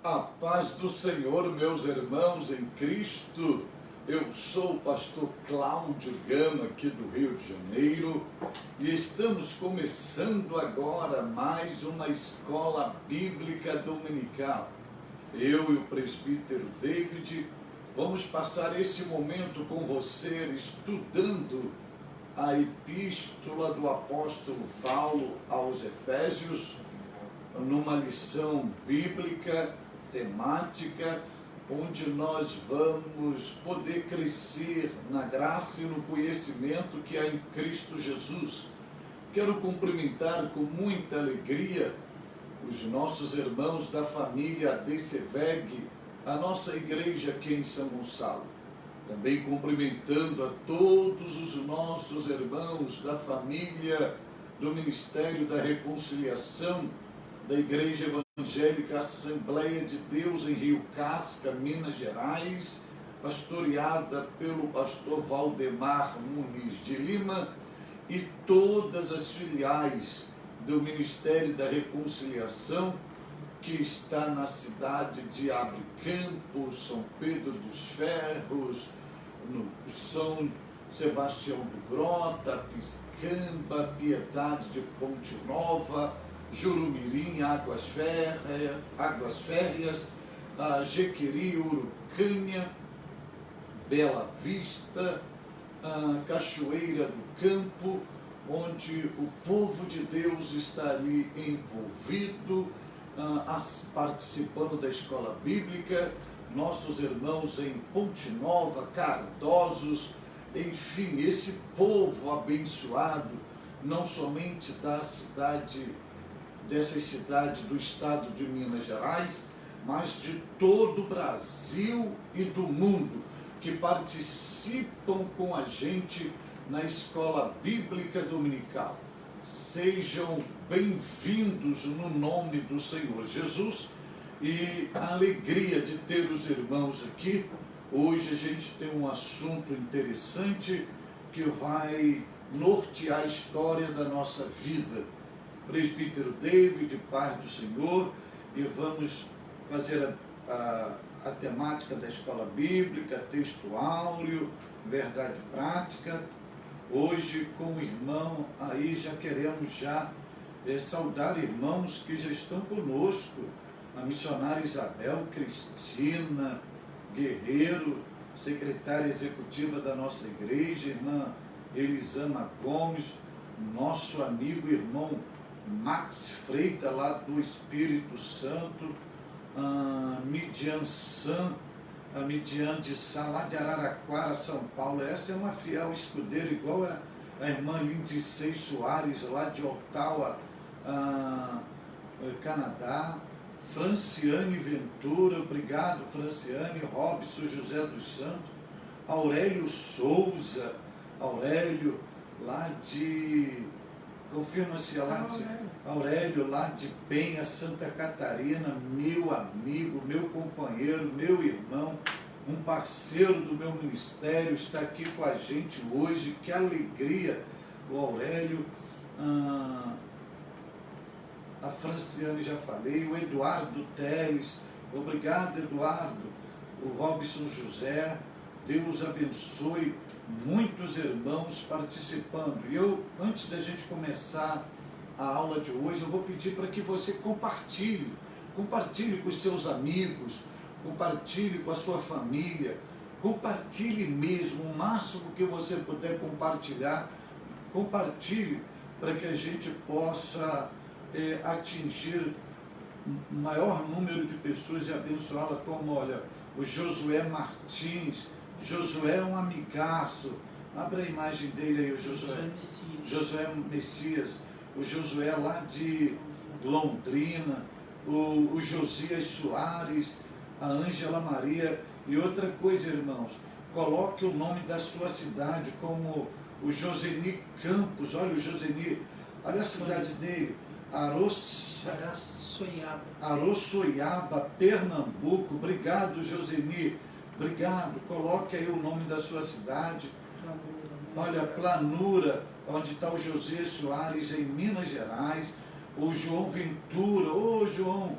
A paz do Senhor, meus irmãos em Cristo. Eu sou o pastor Cláudio Gama, aqui do Rio de Janeiro, e estamos começando agora mais uma escola bíblica dominical. Eu e o presbítero David vamos passar este momento com você estudando a epístola do apóstolo Paulo aos Efésios, numa lição bíblica, temática, onde nós vamos poder crescer na graça e no conhecimento que há em Cristo Jesus. Quero cumprimentar com muita alegria os nossos irmãos da família ADCVEG, a nossa igreja aqui em São Gonçalo. Também cumprimentando a todos os nossos irmãos da família do Ministério da Reconciliação, da Igreja Evangélica Assembleia de Deus em Rio Casca, Minas Gerais, pastoreada pelo pastor Valdemar Muniz de Lima, e todas as filiais do Ministério da Reconciliação, que está na cidade de Abre Campos, São Pedro dos Ferros, no São Sebastião do Grota, Piscamba, Piedade de Ponte Nova, Jurumirim, Águas Férreas, Jequeri, Urucânia, Bela Vista, Cachoeira do Campo, onde o povo de Deus está ali envolvido, participando da escola bíblica, nossos irmãos em Ponte Nova, Cardosos, enfim, esse povo abençoado, não somente dessas cidades do estado de Minas Gerais, mas de todo o Brasil e do mundo, que participam com a gente na escola bíblica dominical. Sejam bem-vindos no nome do Senhor Jesus, e a alegria de ter os irmãos aqui. Hoje a gente tem um assunto interessante que vai nortear a história da nossa vida. Presbítero David, paz do Senhor, e vamos fazer a temática da escola bíblica, texto áureo, verdade prática. Hoje com o irmão, aí já queremos saudar irmãos que já estão conosco, a missionária Isabel Cristina Guerreiro, secretária executiva da nossa igreja, irmã Elisama Gomes, nosso amigo irmão Max Freitas, lá do Espírito Santo, Midian de Sá, lá de Araraquara, São Paulo. Essa é uma fiel escudeira, igual a irmã Lindicei Soares, lá de Ottawa, Canadá. Franciane Ventura, obrigado Franciane. Robson José dos Santos, Aurélio Souza, Aurélio, lá de... confirma-se lá de Aurélio, lá de Penha, Santa Catarina, meu amigo, meu companheiro, meu irmão, um parceiro do meu ministério, está aqui com a gente hoje. Que alegria, o Aurélio, a Franciane já falei, o Eduardo Teles, obrigado Eduardo, o Robson José, Deus abençoe, muitos irmãos participando. E eu, antes da gente começar a aula de hoje, eu vou pedir para que você compartilhe com os seus amigos, compartilhe com a sua família, compartilhe mesmo, o máximo que você puder compartilhar, compartilhe para que a gente possa atingir o maior número de pessoas e abençoá-la, como, olha, o Josué Martins. Josué é um amigaço. Abra a imagem dele aí, o Josué. Josué Messias. O Josué lá de Londrina. O Josias Soares. A Ângela Maria. E outra coisa, irmãos, coloque o nome da sua cidade, como o Joseni Campos. Olha o Joseni. Olha a cidade dele. Arossoiaba, Pernambuco. Obrigado, Joseni. Obrigado. Coloque aí o nome da sua cidade. Olha, Planura, onde está o José Soares, em Minas Gerais. O João Ventura. Ô, João,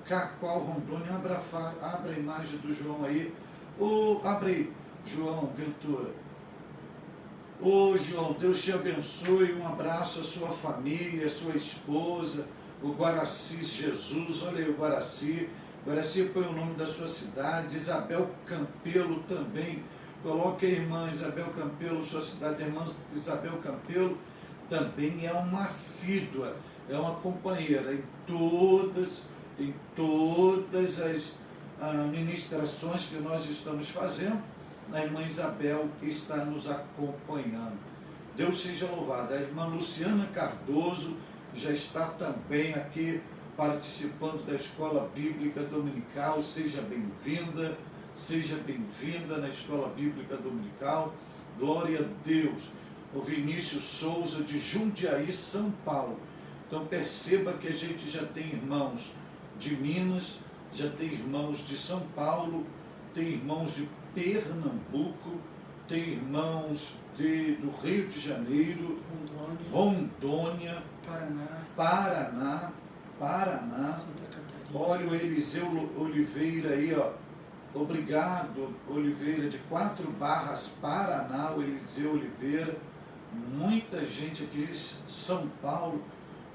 Cacoal, Rondônia, abra a imagem do João aí. Abre aí, João Ventura. João, Deus te abençoe, um abraço à sua família, à sua esposa, o Guaraci Jesus, olha aí o Guaraci. Guaraci põe o nome da sua cidade. Isabel Campelo também, coloque a irmã Isabel Campelo, sua cidade. A irmã Isabel Campelo também é uma assídua, é uma companheira em todas as ministrações que nós estamos fazendo. A irmã Isabel está nos acompanhando. Deus seja louvado. A irmã Luciana Cardoso já está também aqui participando da Escola Bíblica Dominical. Seja bem-vinda na Escola Bíblica Dominical. Glória a Deus. O Vinícius Souza, de Jundiaí, São Paulo. Então perceba que a gente já tem irmãos de Minas, já tem irmãos de São Paulo, tem irmãos de Pernambuco, tem irmãos do Rio de Janeiro, Rondônia, Paraná, Santa Catarina. Olha o Eliseu Oliveira aí, ó. Obrigado, Oliveira, de 4 Barras, Paraná, o Eliseu Oliveira. Muita gente aqui, São Paulo,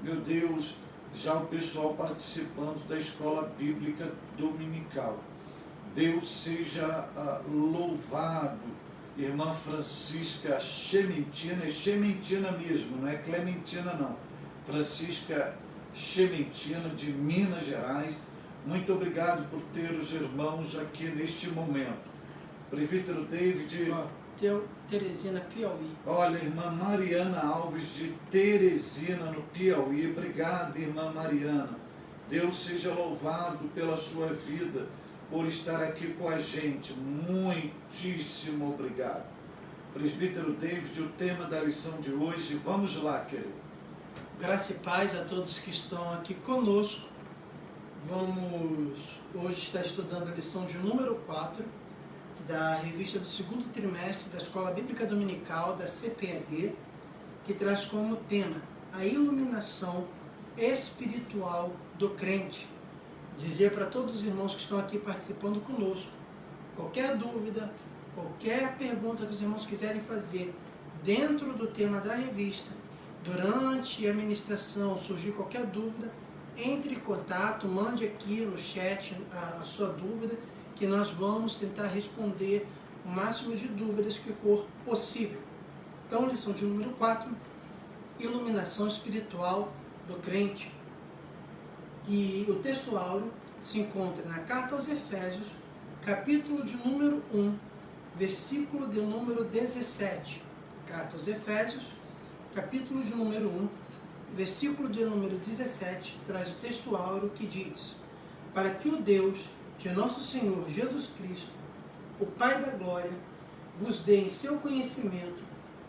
meu Deus, já o pessoal participando da Escola Bíblica Dominical. Deus seja louvado. Irmã Francisca Chementina, é Chementina mesmo, não é Clementina não. Francisca Chementina, de Minas Gerais. Muito obrigado por ter os irmãos aqui neste momento. Presbítero David. Teresina, Piauí. Olha, irmã Mariana Alves, de Teresina, no Piauí. Obrigado, irmã Mariana. Deus seja louvado pela sua vida, por estar aqui com a gente. Muitíssimo obrigado. Presbítero David, o tema da lição de hoje. Vamos lá, querido. Graça e paz a todos que estão aqui conosco. Vamos hoje estar estudando a lição de número 4 da revista do segundo trimestre da Escola Bíblica Dominical da CPAD, que traz como tema a iluminação espiritual do crente. Dizer para todos os irmãos que estão aqui participando conosco, qualquer dúvida, qualquer pergunta que os irmãos quiserem fazer dentro do tema da revista, durante a ministração, surgir qualquer dúvida, entre em contato, mande aqui no chat a sua dúvida, que nós vamos tentar responder o máximo de dúvidas que for possível. Então, lição de número 4, iluminação espiritual do crente. E o texto áureo se encontra na Carta aos Efésios, capítulo de número 1, versículo de número 17. Carta aos Efésios, capítulo de número 1, versículo de número 17, traz o texto áureo que diz: para que o Deus de nosso Senhor Jesus Cristo, o Pai da Glória, vos dê em seu conhecimento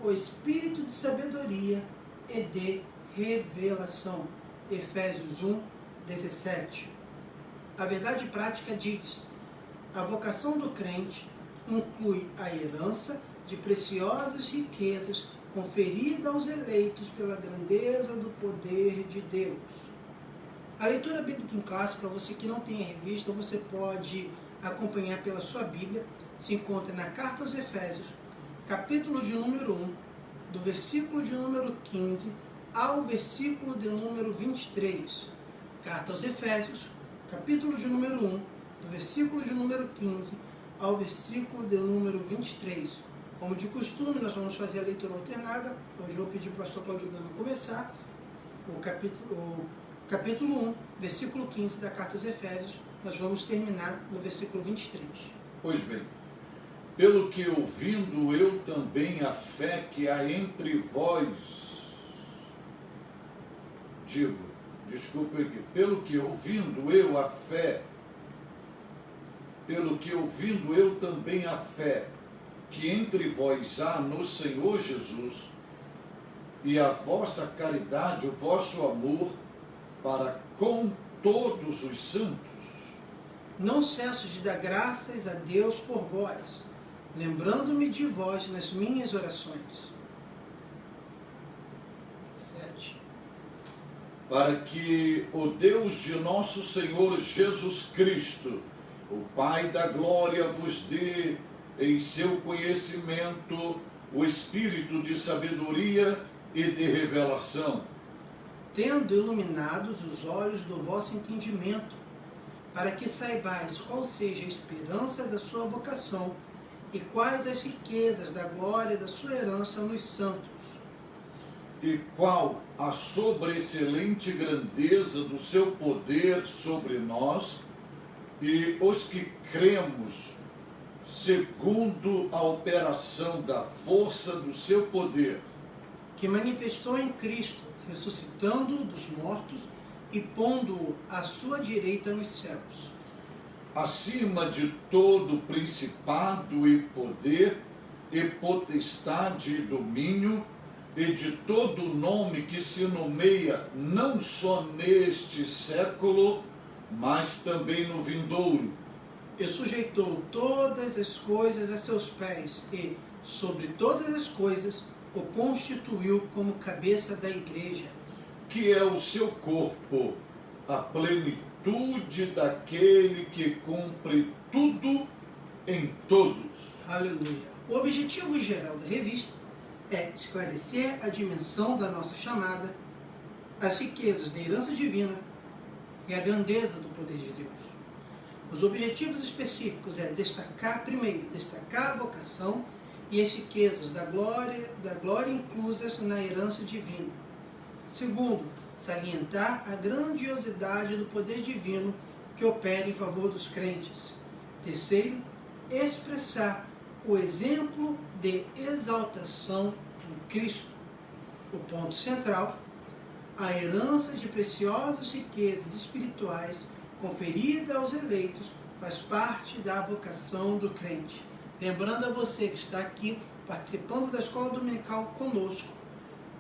o espírito de sabedoria e de revelação. Efésios 1, 17. A verdade prática diz: a vocação do crente inclui a herança de preciosas riquezas conferida aos eleitos pela grandeza do poder de Deus. A leitura bíblica em classe, para você que não tem a revista, você pode acompanhar pela sua Bíblia, se encontra na Carta aos Efésios, capítulo de número 1, do versículo de número 15 ao versículo de número 23. Carta aos Efésios, capítulo de número 1, do versículo de número 15 ao versículo de número 23. Como de costume, nós vamos fazer a leitura alternada. Hoje eu vou pedir para o pastor Claudio Gama começar o capítulo 1, versículo 15 da Carta aos Efésios. Nós vamos terminar no versículo 23. Pois bem, pelo que ouvindo eu também a fé que há entre vós, pelo que ouvindo eu a fé, pelo que ouvindo eu também a fé que entre vós há no Senhor Jesus, e a vossa caridade, o vosso amor para com todos os santos. Não cesso de dar graças a Deus por vós, lembrando-me de vós nas minhas orações. 7. para que o Deus de nosso Senhor Jesus Cristo, o Pai da glória, vos dê em seu conhecimento o espírito de sabedoria e de revelação, tendo iluminados os olhos do vosso entendimento, para que saibais qual seja a esperança da sua vocação e quais as riquezas da glória da sua herança nos santos, e qual a sobreexcelente grandeza do seu poder sobre nós e os que cremos, segundo a operação da força do seu poder, que manifestou em Cristo, ressuscitando-o dos mortos e pondo-o à sua direita nos céus, acima de todo principado e poder e potestade e domínio, e de todo nome que se nomeia não só neste século, mas também no vindouro, e sujeitou todas as coisas a seus pés, e, sobre todas as coisas, o constituiu como cabeça da igreja, que é o seu corpo, a plenitude daquele que cumpre tudo em todos. Aleluia. O objetivo geral da revista é esclarecer a dimensão da nossa chamada, as riquezas da herança divina e a grandeza do poder de Deus. Os objetivos específicos é destacar a vocação e as riquezas da glória inclusas na herança divina. Segundo, salientar a grandiosidade do poder divino que opera em favor dos crentes. Terceiro, expressar o exemplo de exaltação em Cristo. O ponto central, a herança de preciosas riquezas espirituais conferida aos eleitos faz parte da vocação do crente. Lembrando a você que está aqui participando da escola dominical conosco,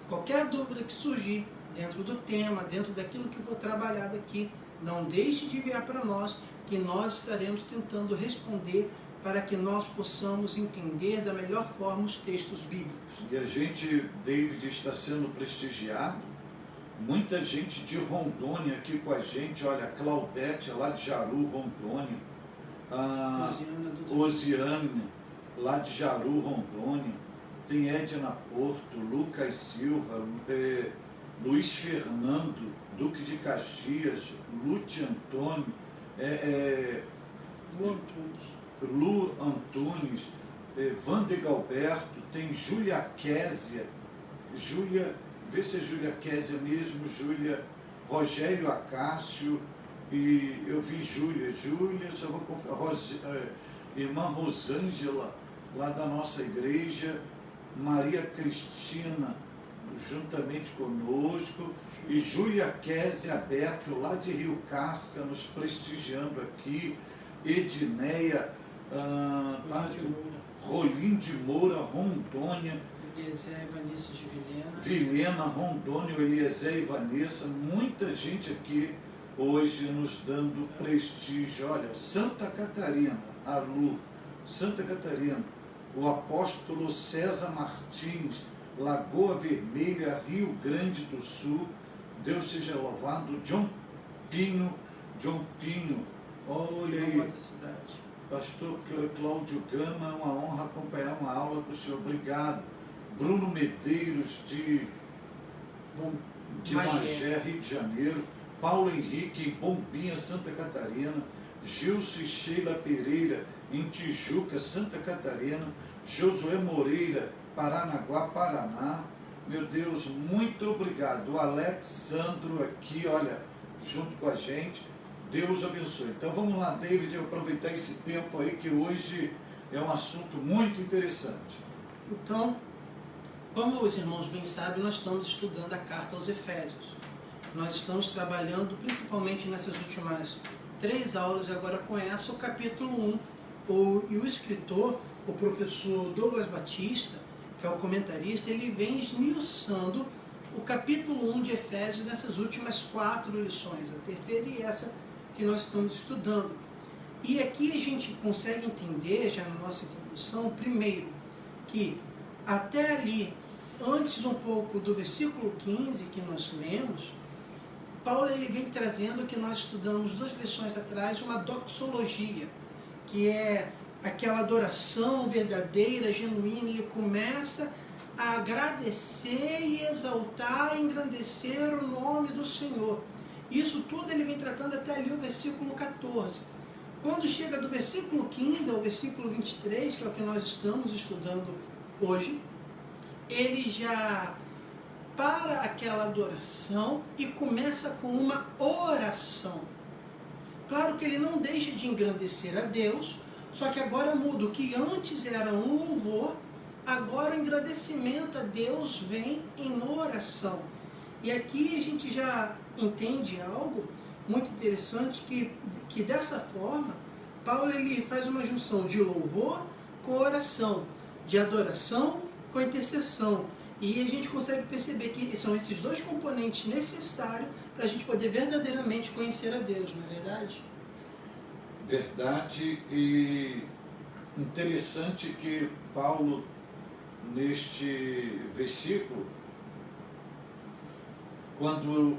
qualquer dúvida que surgir dentro do tema, dentro daquilo que for trabalhado aqui, não deixe de enviar para nós, que nós estaremos tentando responder para que nós possamos entender da melhor forma os textos bíblicos. E a gente, David, está sendo prestigiado. Muita gente de Rondônia aqui com a gente. Olha, a Claudete, lá de Jaru, Rondônia. A Osiane, lá de Jaru, Rondônia. Tem Edna Porto, Lucas Silva, Luiz Fernando, Duque de Caxias, Lute Antônio, Lu Antunes, Vander Galberto, tem Júlia Késia, vê se é Júlia Késia mesmo, Júlia, Rogério Acácio, e eu vi Júlia, só vou conferir, irmã Rosângela, lá da nossa igreja, Maria Cristina, juntamente conosco, e Júlia Késia Beto, lá de Rio Casca, nos prestigiando aqui, Edneia, Rolim de Moura, Rondônia, Eliezer e Vanessa de Vilhena, Rondônia, Eliezer e Vanessa, muita gente aqui hoje nos dando prestígio. Olha, Santa Catarina, a Lu, Santa Catarina, o apóstolo César Martins, Lagoa Vermelha, Rio Grande do Sul, Deus seja louvado. John Pinho, olha aí, pastor Cláudio Gama, é uma honra acompanhar uma aula com o senhor, obrigado. Bruno Medeiros, de Magé, Rio de Janeiro, Paulo Henrique, em Bombinha, Santa Catarina, Gilson e Sheila Pereira, em Tijuca, Santa Catarina, Josué Moreira, Paranaguá, Paraná. Meu Deus, muito obrigado. O Alexandro aqui, olha, junto com a gente. Deus abençoe. Então vamos lá, David, aproveitar esse tempo aí, que hoje é um assunto muito interessante. Então, como os irmãos bem sabem, nós estamos estudando a carta aos Efésios. Nós estamos trabalhando principalmente nessas últimas 3 aulas, e agora com essa, o capítulo 1. E o escritor, o professor Douglas Batista, que é o comentarista, ele vem esmiuçando o capítulo 1 de Efésios nessas últimas 4 lições, a terceira e essa que nós estamos estudando. E aqui a gente consegue entender, já na nossa introdução, primeiro, que até ali, antes um pouco do versículo 15 que nós lemos, Paulo ele vem trazendo o que nós estudamos 2 lições atrás, uma doxologia, que é aquela adoração verdadeira, genuína. Ele começa a agradecer e exaltar, engrandecer o nome do Senhor. Isso tudo ele vem tratando até ali o versículo 14. Quando chega do versículo 15 ao versículo 23, que é o que nós estamos estudando hoje, ele já para aquela adoração e começa com uma oração. Claro que ele não deixa de engrandecer a Deus, só que agora muda. O que antes era um louvor, agora o engrandecimento a Deus vem em oração. E aqui a gente já entende algo muito interessante, que dessa forma, Paulo ele faz uma junção de louvor com oração, de adoração com intercessão. E a gente consegue perceber que são esses 2 componentes necessários para a gente poder verdadeiramente conhecer a Deus, não é verdade? Verdade. E interessante que Paulo, neste versículo, quando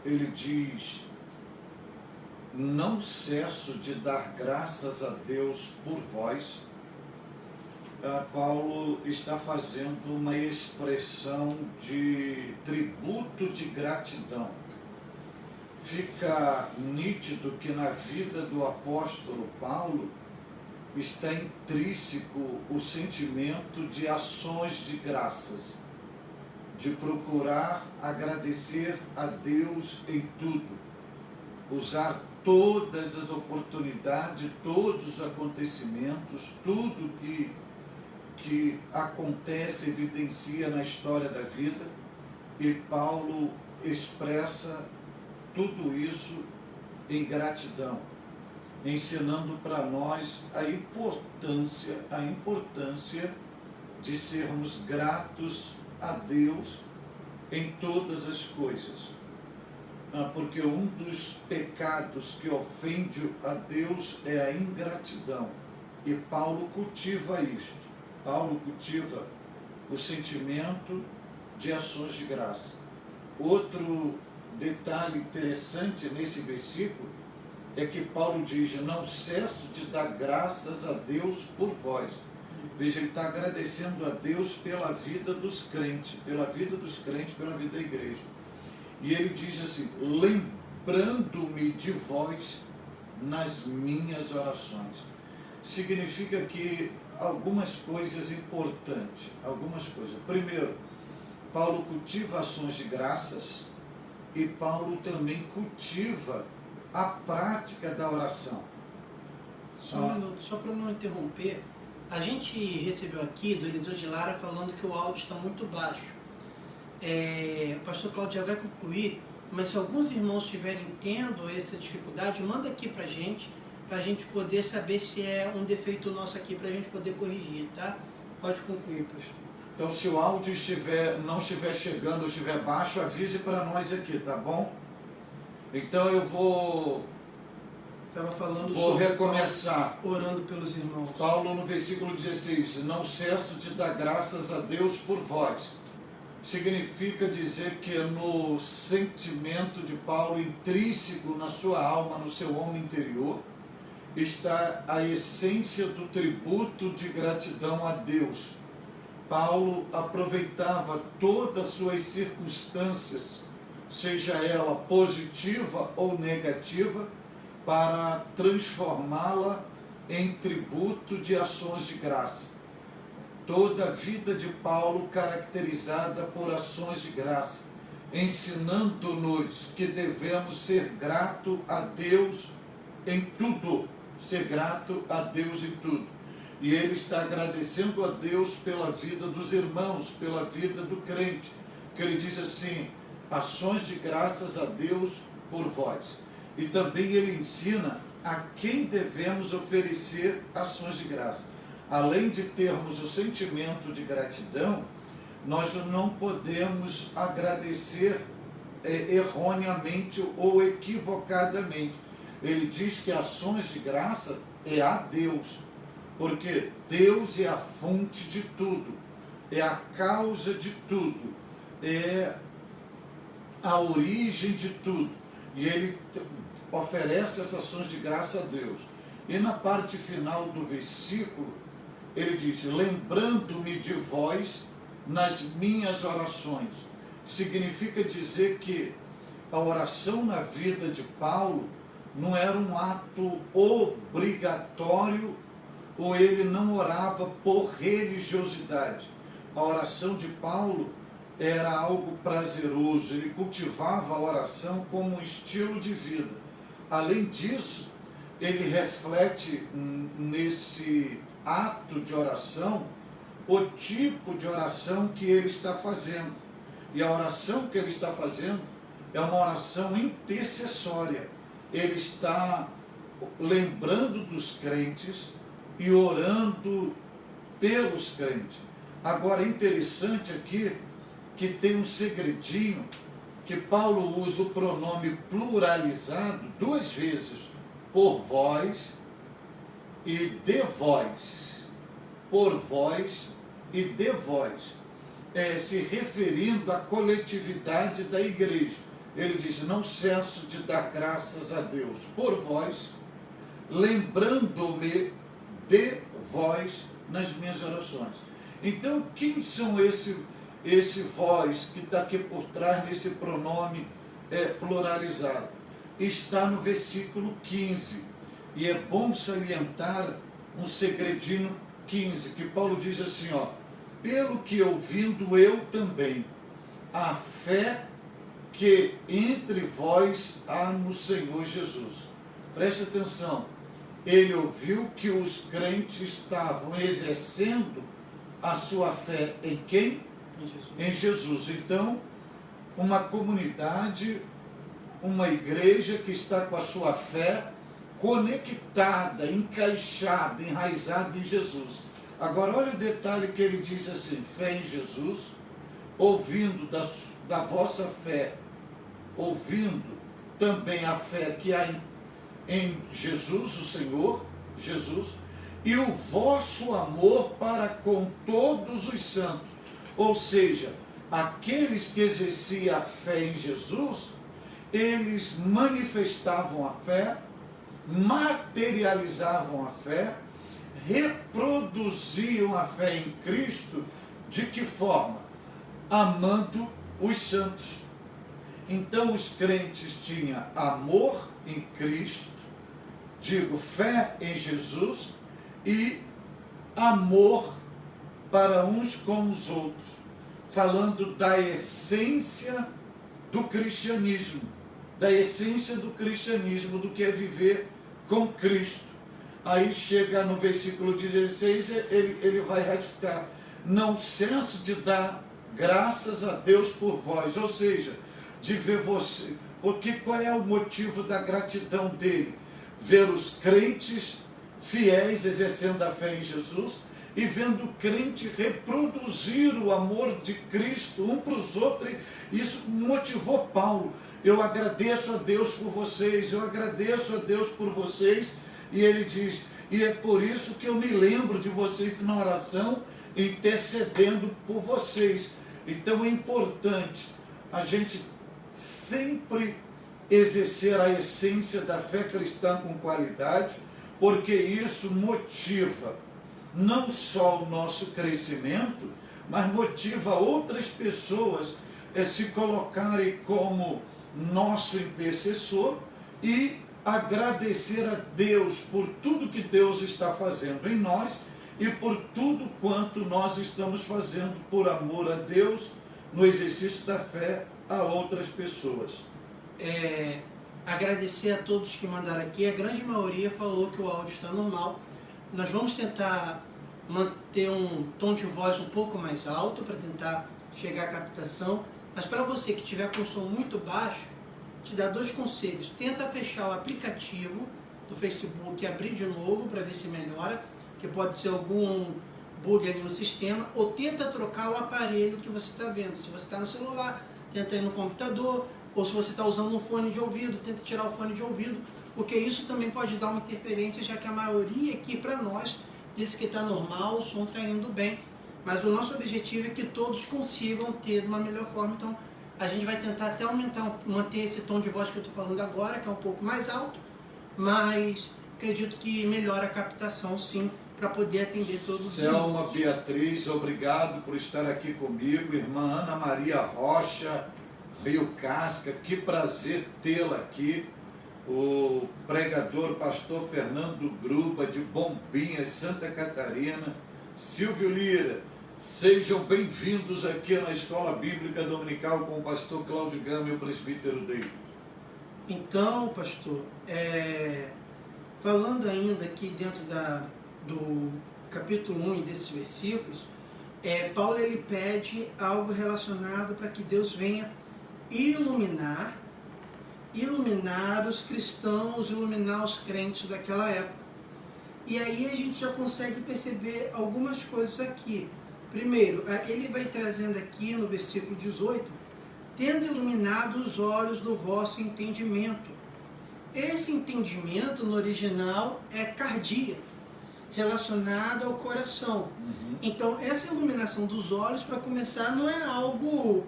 ele diz: não cesso de dar graças a Deus por vós, Paulo está fazendo uma expressão de tributo de gratidão. Fica nítido que na vida do apóstolo Paulo está intrínseco o sentimento de ações de graças, de procurar agradecer a Deus em tudo, usar todas as oportunidades, todos os acontecimentos, tudo que acontece, evidencia na história da vida, e Paulo expressa tudo isso em gratidão, ensinando para nós a importância de sermos gratos a Deus em todas as coisas. Porque um dos pecados que ofende a Deus é a ingratidão, e Paulo cultiva isto. Paulo cultiva o sentimento de ações de graça. Outro detalhe interessante nesse versículo é que Paulo diz: não cesso de dar graças a Deus por vós. Veja, ele está agradecendo a Deus pela vida dos crentes, pela vida da igreja. E ele diz assim: lembrando-me de vós nas minhas orações. Significa que algumas coisas importantes, Primeiro, Paulo cultiva ações de graças, e Paulo também cultiva a prática da oração. Só um minuto, só para não interromper, a gente recebeu aqui do Eliseu de Lara falando que o áudio está muito baixo. O pastor Cláudio já vai concluir, mas se alguns irmãos estiverem tendo essa dificuldade, manda aqui para a gente poder saber se é um defeito nosso aqui, para a gente poder corrigir, tá? Pode concluir, pastor. Então, se o áudio não estiver chegando ou estiver baixo, avise para nós aqui, tá bom? Então eu vou recomeçar. Paulo, orando pelos irmãos. Paulo, no versículo 16: não cesso de dar graças a Deus por vós. Significa dizer que no sentimento de Paulo, intrínseco na sua alma, no seu homem interior, está a essência do tributo de gratidão a Deus. Paulo aproveitava todas as suas circunstâncias, seja ela positiva ou negativa, para transformá-la em tributo de ações de graça. Toda a vida de Paulo caracterizada por ações de graça, ensinando-nos que devemos ser grato a Deus em tudo. Ser grato a Deus em tudo. E ele está agradecendo a Deus pela vida dos irmãos, pela vida do crente, que ele diz assim: ações de graças a Deus por vós. E também ele ensina a quem devemos oferecer ações de graça. Além de termos o sentimento de gratidão, nós não podemos agradecer erroneamente ou equivocadamente. Ele diz que ações de graça é a Deus, porque Deus é a fonte de tudo, é a causa de tudo, é a origem de tudo. E ele oferece essas ações de graça a Deus. E na parte final do versículo, ele diz: lembrando-me de vós nas minhas orações. Significa dizer que a oração na vida de Paulo não era um ato obrigatório, ou ele não orava por religiosidade. A oração de Paulo era algo prazeroso, ele cultivava a oração como um estilo de vida. Além disso, ele reflete nesse ato de oração o tipo de oração que ele está fazendo. E a oração que ele está fazendo é uma oração intercessória. Ele está lembrando dos crentes e orando pelos crentes. Agora, é interessante aqui que tem um segredinho, que Paulo usa o pronome pluralizado 2 vezes, por vós e de vós. Por vós e de vós. Se referindo à coletividade da igreja. Ele diz: não cesso de dar graças a Deus por vós, lembrando-me de vós nas minhas orações. Então, quem são esse vós que está aqui por trás desse pronome pluralizado? Está no versículo 15. E é bom salientar um segredinho 15, que Paulo diz assim, pelo que ouvindo eu também, a fé que entre vós há no Senhor Jesus. Preste atenção, ele ouviu que os crentes estavam exercendo a sua fé em quem? Em Jesus. Então, uma comunidade, uma igreja que está com a sua fé conectada, encaixada, enraizada em Jesus. Agora, olha o detalhe que ele diz assim: fé em Jesus, ouvindo da vossa fé, ouvindo também a fé que há em Jesus, o Senhor, Jesus, e o vosso amor para com todos os santos. Ou seja, aqueles que exerciam a fé em Jesus, eles manifestavam a fé, materializavam a fé, reproduziam a fé em Cristo. De que forma? Amando os santos. Então os crentes tinham amor em Cristo, fé em Jesus e amor para uns com os outros, falando da essência do cristianismo, do que é viver com Cristo. Aí chega no versículo 16, ele vai ratificar: não cesso de dar graças a Deus por vós, ou seja, de ver você, porque qual é o motivo da gratidão dele? Ver os crentes fiéis exercendo a fé em Jesus e vendo o crente reproduzir o amor de Cristo um para os outros. Isso motivou Paulo: eu agradeço a Deus por vocês, eu agradeço a Deus por vocês. E ele diz: e é por isso que eu me lembro de vocês na oração, intercedendo por vocês. Então é importante a gente sempre exercer a essência da fé cristã com qualidade, porque isso motiva não só o nosso crescimento, mas motiva outras pessoas a se colocarem como nosso intercessor e agradecer a Deus por tudo que Deus está fazendo em nós e por tudo quanto nós estamos fazendo por amor a Deus no exercício da fé a outras pessoas. Agradecer a todos que mandaram aqui. A grande maioria falou que o áudio está normal. Nós vamos tentar manter um tom de voz um pouco mais alto para tentar chegar à captação. Mas para você que tiver com som muito baixo, te dá 2 conselhos. Tenta fechar o aplicativo do Facebook e abrir de novo para ver se melhora, que pode ser algum bug ali no sistema, ou tenta trocar o aparelho que você está vendo. Se você está no celular, tenta ir no computador, ou se você está usando um fone de ouvido, tenta tirar o fone de ouvido, porque isso também pode dar uma interferência, já que a maioria aqui para nós disse que está normal, o som está indo bem, mas o nosso objetivo é que todos consigam ter de uma melhor forma. Então A gente vai tentar até manter esse tom de voz que eu estou falando agora, que é um pouco mais alto, mas acredito que melhora a captação, sim, para poder atender todos os Selma Beatriz, obrigado por estar aqui comigo. Irmã Ana Maria Rocha, Rio Casca, que prazer tê-la aqui. O pregador pastor Fernando Gruba, de Bombinhas, Santa Catarina. Silvio Lira, sejam bem-vindos aqui na Escola Bíblica Dominical com o pastor Cláudio Gama e o presbítero David. Então, pastor, falando ainda aqui dentro do capítulo 1 e desses versículos, Paulo ele pede algo relacionado para que Deus venha iluminar os cristãos, iluminar os crentes daquela época. E aí a gente já consegue perceber algumas coisas aqui. Primeiro, ele vai trazendo aqui no versículo 18, tendo iluminado os olhos do vosso entendimento. Esse entendimento no original é cardia, relacionado ao coração. Então, essa iluminação dos olhos, para começar, não é algo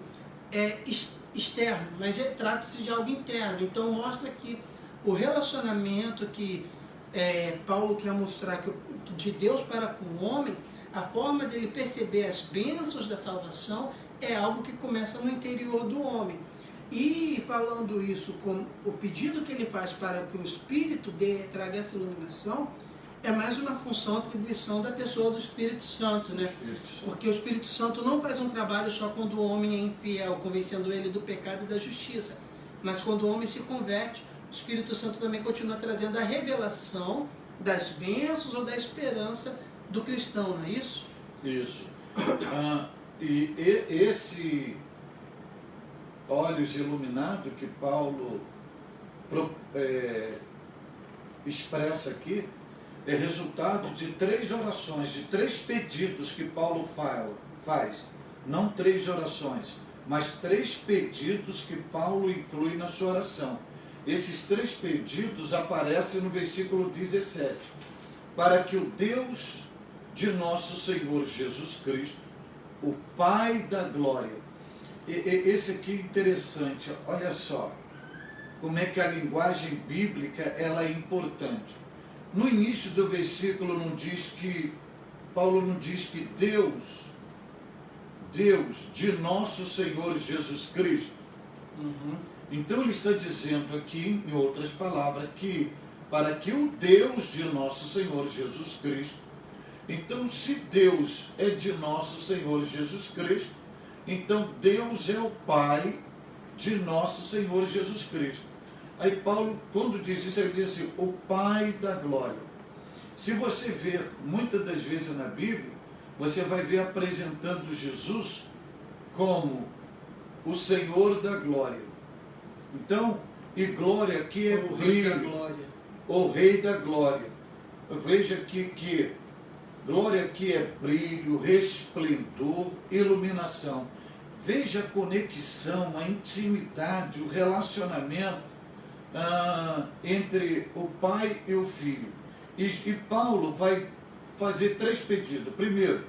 externo, mas trata-se de algo interno. Então, mostra que o relacionamento que Paulo quer mostrar que de Deus para com o homem, a forma dele perceber as bênçãos da salvação é algo que começa no interior do homem. E falando isso com o pedido que ele faz para que o Espírito traga essa iluminação, é mais uma função, atribuição da pessoa do Espírito Santo, né? Porque o Espírito Santo não faz um trabalho só quando o homem é infiel, convencendo ele do pecado e da justiça. Mas quando o homem se converte, o Espírito Santo também continua trazendo a revelação das bênçãos ou da esperança do cristão, não é isso? Isso. E esse olhos iluminados que Paulo expressa aqui é resultado de 3 orações, de 3 pedidos que Paulo faz. Não 3 orações, mas 3 pedidos que Paulo inclui na sua oração. Esses 3 pedidos aparecem no versículo 17. Para que o Deus de nosso Senhor Jesus Cristo, o Pai da glória. Esse aqui é interessante, olha só como é que a linguagem bíblica ela é importante. No início do versículo Paulo não diz que Deus de nosso Senhor Jesus Cristo. Então ele está dizendo aqui, em outras palavras, que para que o Deus de nosso Senhor Jesus Cristo, então se Deus é de nosso Senhor Jesus Cristo, então Deus é o Pai de nosso Senhor Jesus Cristo. Aí Paulo, quando diz isso, ele diz assim, o Pai da glória. Se você ver, muitas das vezes na Bíblia, você vai ver apresentando Jesus como o Senhor da glória. Então, e glória aqui é o Rei da glória. O Rei da glória. Veja aqui que glória aqui é brilho, resplendor, iluminação. Veja a conexão, a intimidade, o relacionamento entre o Pai e o Filho. E Paulo vai fazer 3 pedidos. Primeiro,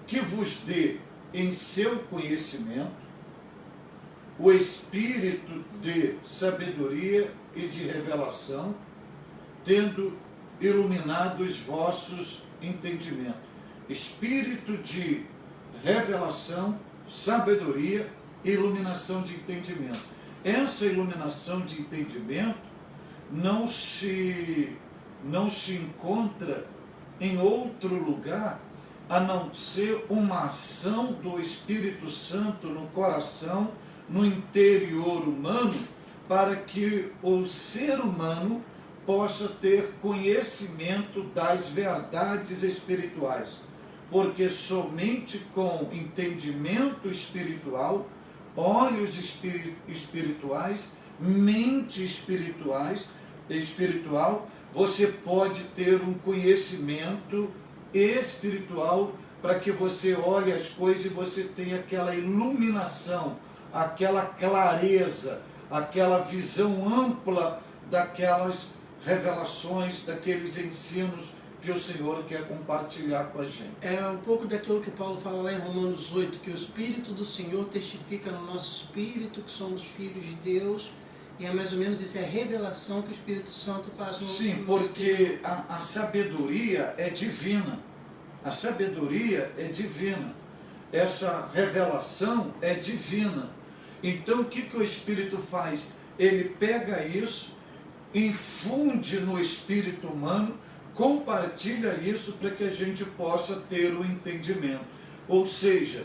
que vos dê em seu conhecimento o espírito de sabedoria e de revelação, tendo iluminado os vossos entendimentos. Espírito de revelação, sabedoria e iluminação de entendimento. Essa iluminação de entendimento não se encontra em outro lugar a não ser uma ação do Espírito Santo no coração, no interior humano, para que o ser humano possa ter conhecimento das verdades espirituais. Porque somente com entendimento espiritual, olhos espirituais, mente espiritual, você pode ter um conhecimento espiritual para que você olhe as coisas e você tenha aquela iluminação, aquela clareza, aquela visão ampla daquelas revelações, daqueles ensinos que o Senhor quer compartilhar com a gente. É um pouco daquilo que Paulo fala lá em Romanos 8, que o Espírito do Senhor testifica no nosso espírito que somos filhos de Deus, e é mais ou menos isso, é a revelação que o Espírito Santo faz no Sim, porque a sabedoria é divina. A sabedoria é divina. Essa revelação é divina. Então o que o Espírito faz? Ele pega isso, infunde no espírito humano, compartilha isso para que a gente possa ter o entendimento. Ou seja,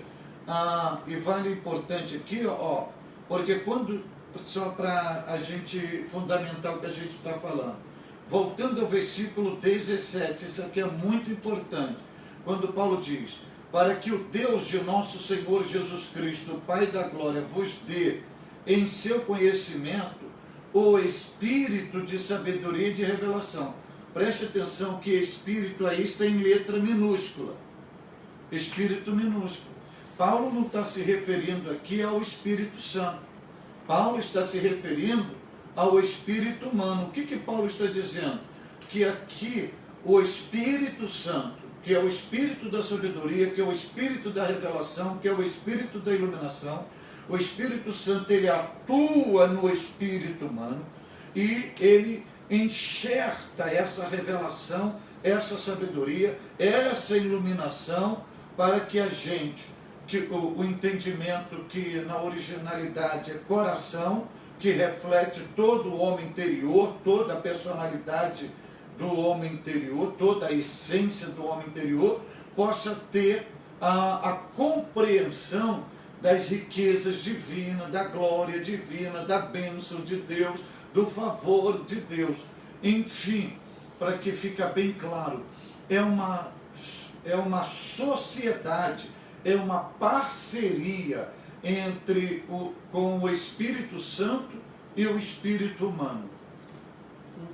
e vale importante aqui, ó, porque quando, só para a gente fundamentar o que a gente está falando, voltando ao versículo 17, isso aqui é muito importante, quando Paulo diz, para que o Deus de nosso Senhor Jesus Cristo, o Pai da glória, vos dê em seu conhecimento o espírito de sabedoria e de revelação. Preste atenção que espírito aí está em letra minúscula. Espírito minúsculo. Paulo não está se referindo aqui ao Espírito Santo. Paulo está se referindo ao espírito humano. O que Paulo está dizendo? Que aqui o Espírito Santo, que é o espírito da sabedoria, que é o espírito da revelação, que é o espírito da iluminação, o Espírito Santo, ele atua no espírito humano e ele enxerta essa revelação, essa sabedoria, essa iluminação, para que a gente, que o entendimento que na originalidade é coração, que reflete todo o homem interior, toda a personalidade do homem interior, toda a essência do homem interior, possa ter a compreensão das riquezas divinas, da glória divina, da bênção de Deus, do favor de Deus. Enfim, para que fique bem claro, é uma sociedade, é uma parceria com o Espírito Santo e o Espírito humano.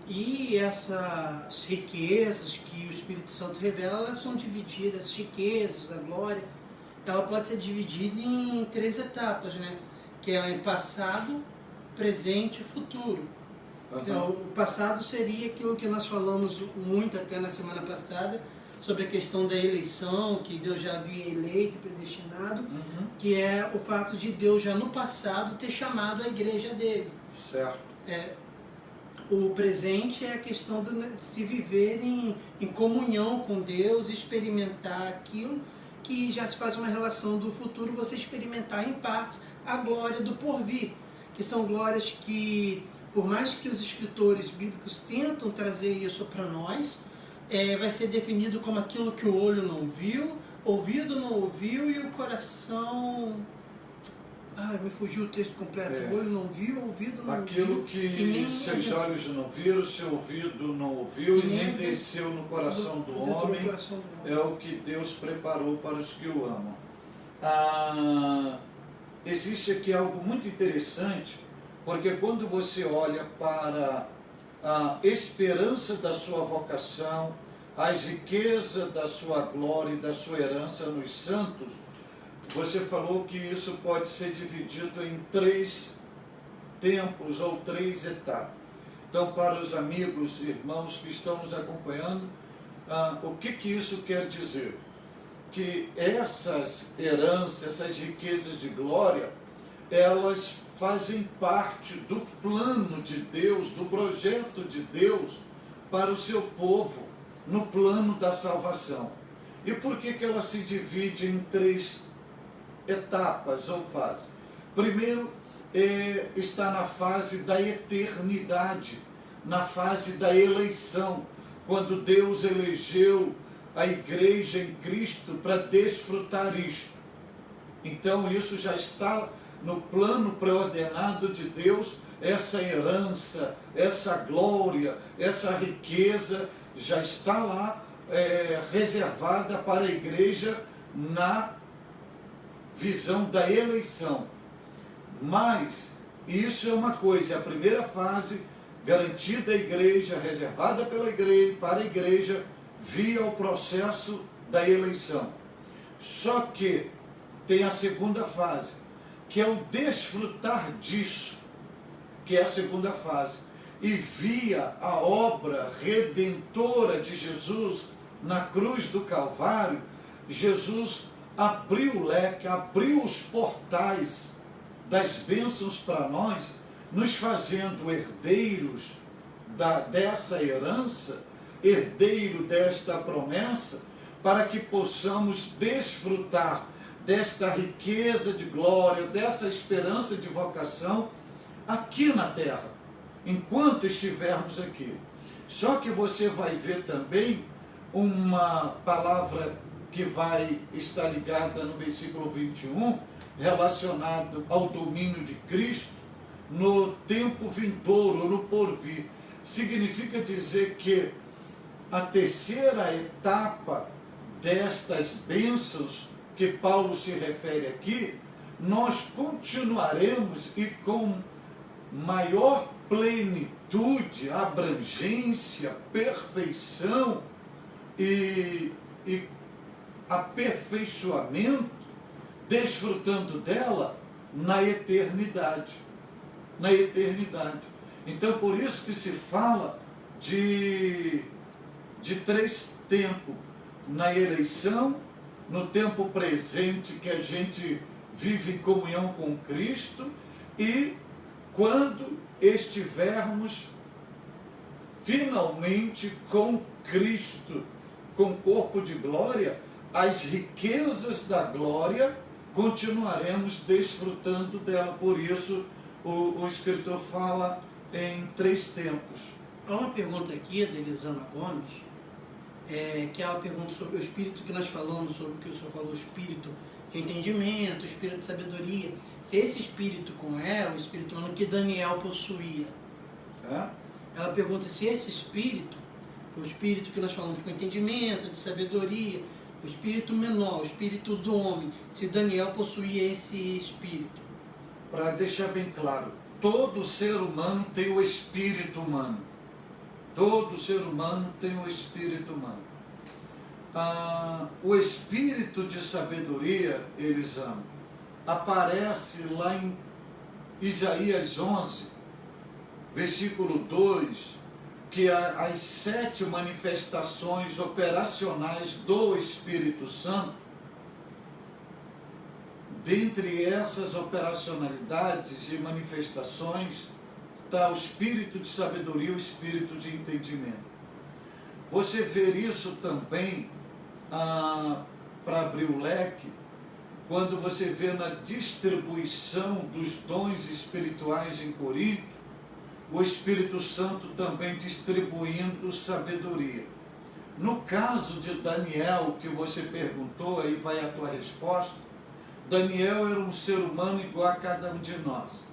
E essas riquezas que o Espírito Santo revela, elas são divididas, as riquezas, a glória, ela pode ser dividida em 3 etapas, né? Que é em passado, presente e futuro. Então, o passado seria aquilo que nós falamos muito até na semana passada, sobre a questão da eleição, que Deus já havia eleito e predestinado, que é o fato de Deus já no passado ter chamado a igreja dele. Certo. O presente é a questão de se viver em comunhão com Deus, experimentar aquilo que já se faz uma relação do futuro, você experimentar em parte a glória do porvir, que são glórias que, por mais que os escritores bíblicos tentam trazer isso para nós, vai ser definido como aquilo que o olho não viu, ouvido não ouviu e o coração... me fugiu o texto completo. O olho não viu, ouvido não aquilo viu. Que seus olhos não viram, seu ouvido não ouviu e nem desceu no coração do homem, é o que Deus preparou para os que o amam. Existe aqui algo muito interessante, porque quando você olha para a esperança da sua vocação, as riquezas da sua glória e da sua herança nos santos, você falou que isso pode ser dividido em 3 tempos ou 3 etapas. Então, para os amigos e irmãos que estão nos acompanhando, o que isso quer dizer? Que essas heranças, essas riquezas de glória, elas fazem parte do plano de Deus, do projeto de Deus para o seu povo, no plano da salvação. E por que ela se divide em 3 etapas ou fases? Primeiro, está na fase da eternidade, na fase da eleição, quando Deus elegeu a igreja em Cristo para desfrutar isto. Então isso já está no plano pré-ordenado de Deus, essa herança, essa glória, essa riqueza já está lá reservada para a igreja na visão da eleição. Mas isso é uma coisa, é a primeira fase garantida à igreja, reservada pela igreja, para a igreja, via o processo da eleição. Só que tem a segunda fase, que é o desfrutar disso, que é a segunda fase, e via a obra redentora de Jesus na cruz do Calvário, Jesus abriu o leque, abriu os portais das bênçãos para nós, nos fazendo herdeiros dessa herança, herdeiro desta promessa, para que possamos desfrutar desta riqueza de glória, dessa esperança de vocação aqui na terra, enquanto estivermos aqui. Só que você vai ver também uma palavra que vai estar ligada no versículo 21, relacionado ao domínio de Cristo no tempo vindouro, no porvir. Significa dizer que a terceira etapa destas bênçãos que Paulo se refere aqui, nós continuaremos e com maior plenitude, abrangência, perfeição e aperfeiçoamento, desfrutando dela na eternidade. Na eternidade. Então, por isso que se fala de três tempos: na eleição, no tempo presente que a gente vive em comunhão com Cristo, e quando estivermos finalmente com Cristo, com corpo de glória, as riquezas da glória continuaremos desfrutando dela. Por isso o escritor fala em três tempos. Há uma pergunta aqui da Elisama Gomes, que ela pergunta sobre o espírito que nós falamos, sobre o que o senhor falou, o espírito de entendimento, o espírito de sabedoria. Se esse espírito o espírito humano que Daniel possuía. Ela pergunta se esse espírito, o espírito que nós falamos com entendimento, de sabedoria, o espírito menor, o espírito do homem, se Daniel possuía esse espírito. Para deixar bem claro, todo ser humano tem o espírito humano. Todo ser humano tem o espírito humano. O espírito de sabedoria, Elisama, aparece lá em Isaías 11, versículo 2, que as 7 manifestações operacionais do Espírito Santo. Dentre essas operacionalidades e manifestações está o espírito de sabedoria, o espírito de entendimento. Você vê isso também, para abrir o leque, quando você vê na distribuição dos dons espirituais em Corinto, o Espírito Santo também distribuindo sabedoria. No caso de Daniel, que você perguntou, aí vai a tua resposta. Daniel era um ser humano igual a cada um de nós,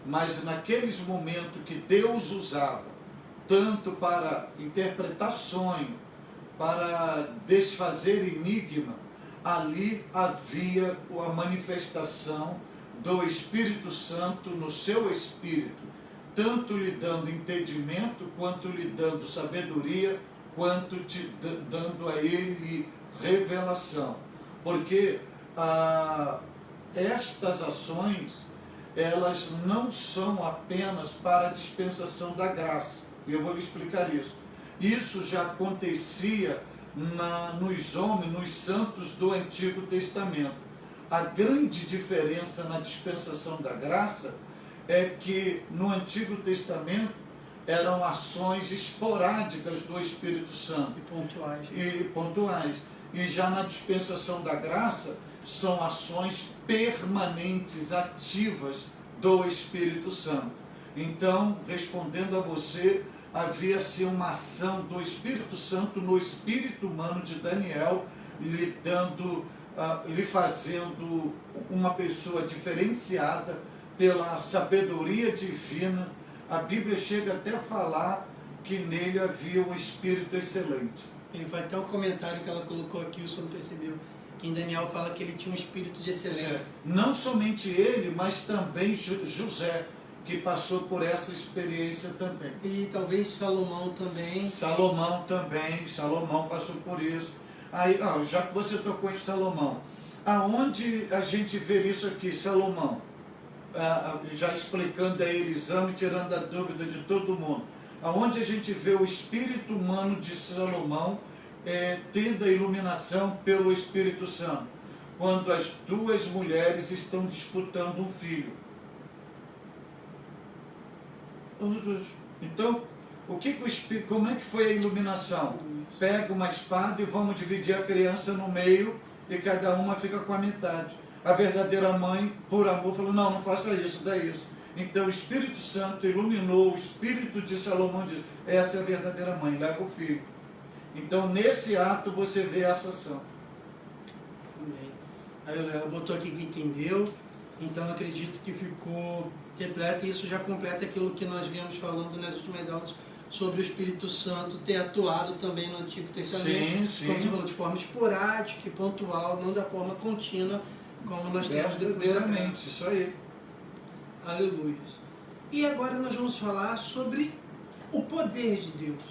mas naqueles momentos que Deus usava, tanto para interpretar sonho, para desfazer enigma, ali havia a manifestação do Espírito Santo no seu espírito, tanto lhe dando entendimento, quanto lhe dando sabedoria, quanto dando a ele revelação. Porque estas ações, elas não são apenas para a dispensação da graça. E eu vou lhe explicar isso. Isso já acontecia nos homens, nos santos do Antigo Testamento. A grande diferença na dispensação da graça é que no Antigo Testamento eram ações esporádicas do Espírito Santo. E pontuais. E já na dispensação da graça são ações permanentes, ativas do Espírito Santo. Então, respondendo a você, havia-se uma ação do Espírito Santo no espírito humano de Daniel, lhe fazendo uma pessoa diferenciada pela sabedoria divina. A Bíblia chega até a falar que nele havia um espírito excelente. E foi até o comentário que ela colocou aqui, o senhor percebeu, que em Daniel fala que ele tinha um espírito de excelência. Não somente ele, mas também José, que passou por essa experiência também. E talvez Salomão também. Salomão passou por isso. Aí, já que você tocou em Salomão, aonde a gente vê isso aqui, Salomão? já explicando a Elisama e tirando a dúvida de todo mundo. Aonde a gente vê o espírito humano de Salomão tendo a iluminação pelo Espírito Santo, quando as duas mulheres estão disputando um filho. Então, como é que foi a iluminação? Pega uma espada e vamos dividir a criança no meio e cada uma fica com a metade. A verdadeira mãe, por amor, falou, não faça isso, dá isso. Então o Espírito Santo iluminou o espírito de Salomão, diz, essa é a verdadeira mãe, leva o filho. Então nesse ato você vê essa ação. Amém. Aí ela botou aqui que entendeu, então acredito que ficou repleto, e isso já completa aquilo que nós viemos falando nas últimas aulas sobre o Espírito Santo ter atuado também no Antigo Testamento, sim. Como você falou, de forma esporádica e pontual, não da forma contínua, como nós temos depois da graça. Isso aí. Aleluia. E agora nós vamos falar sobre o poder de Deus.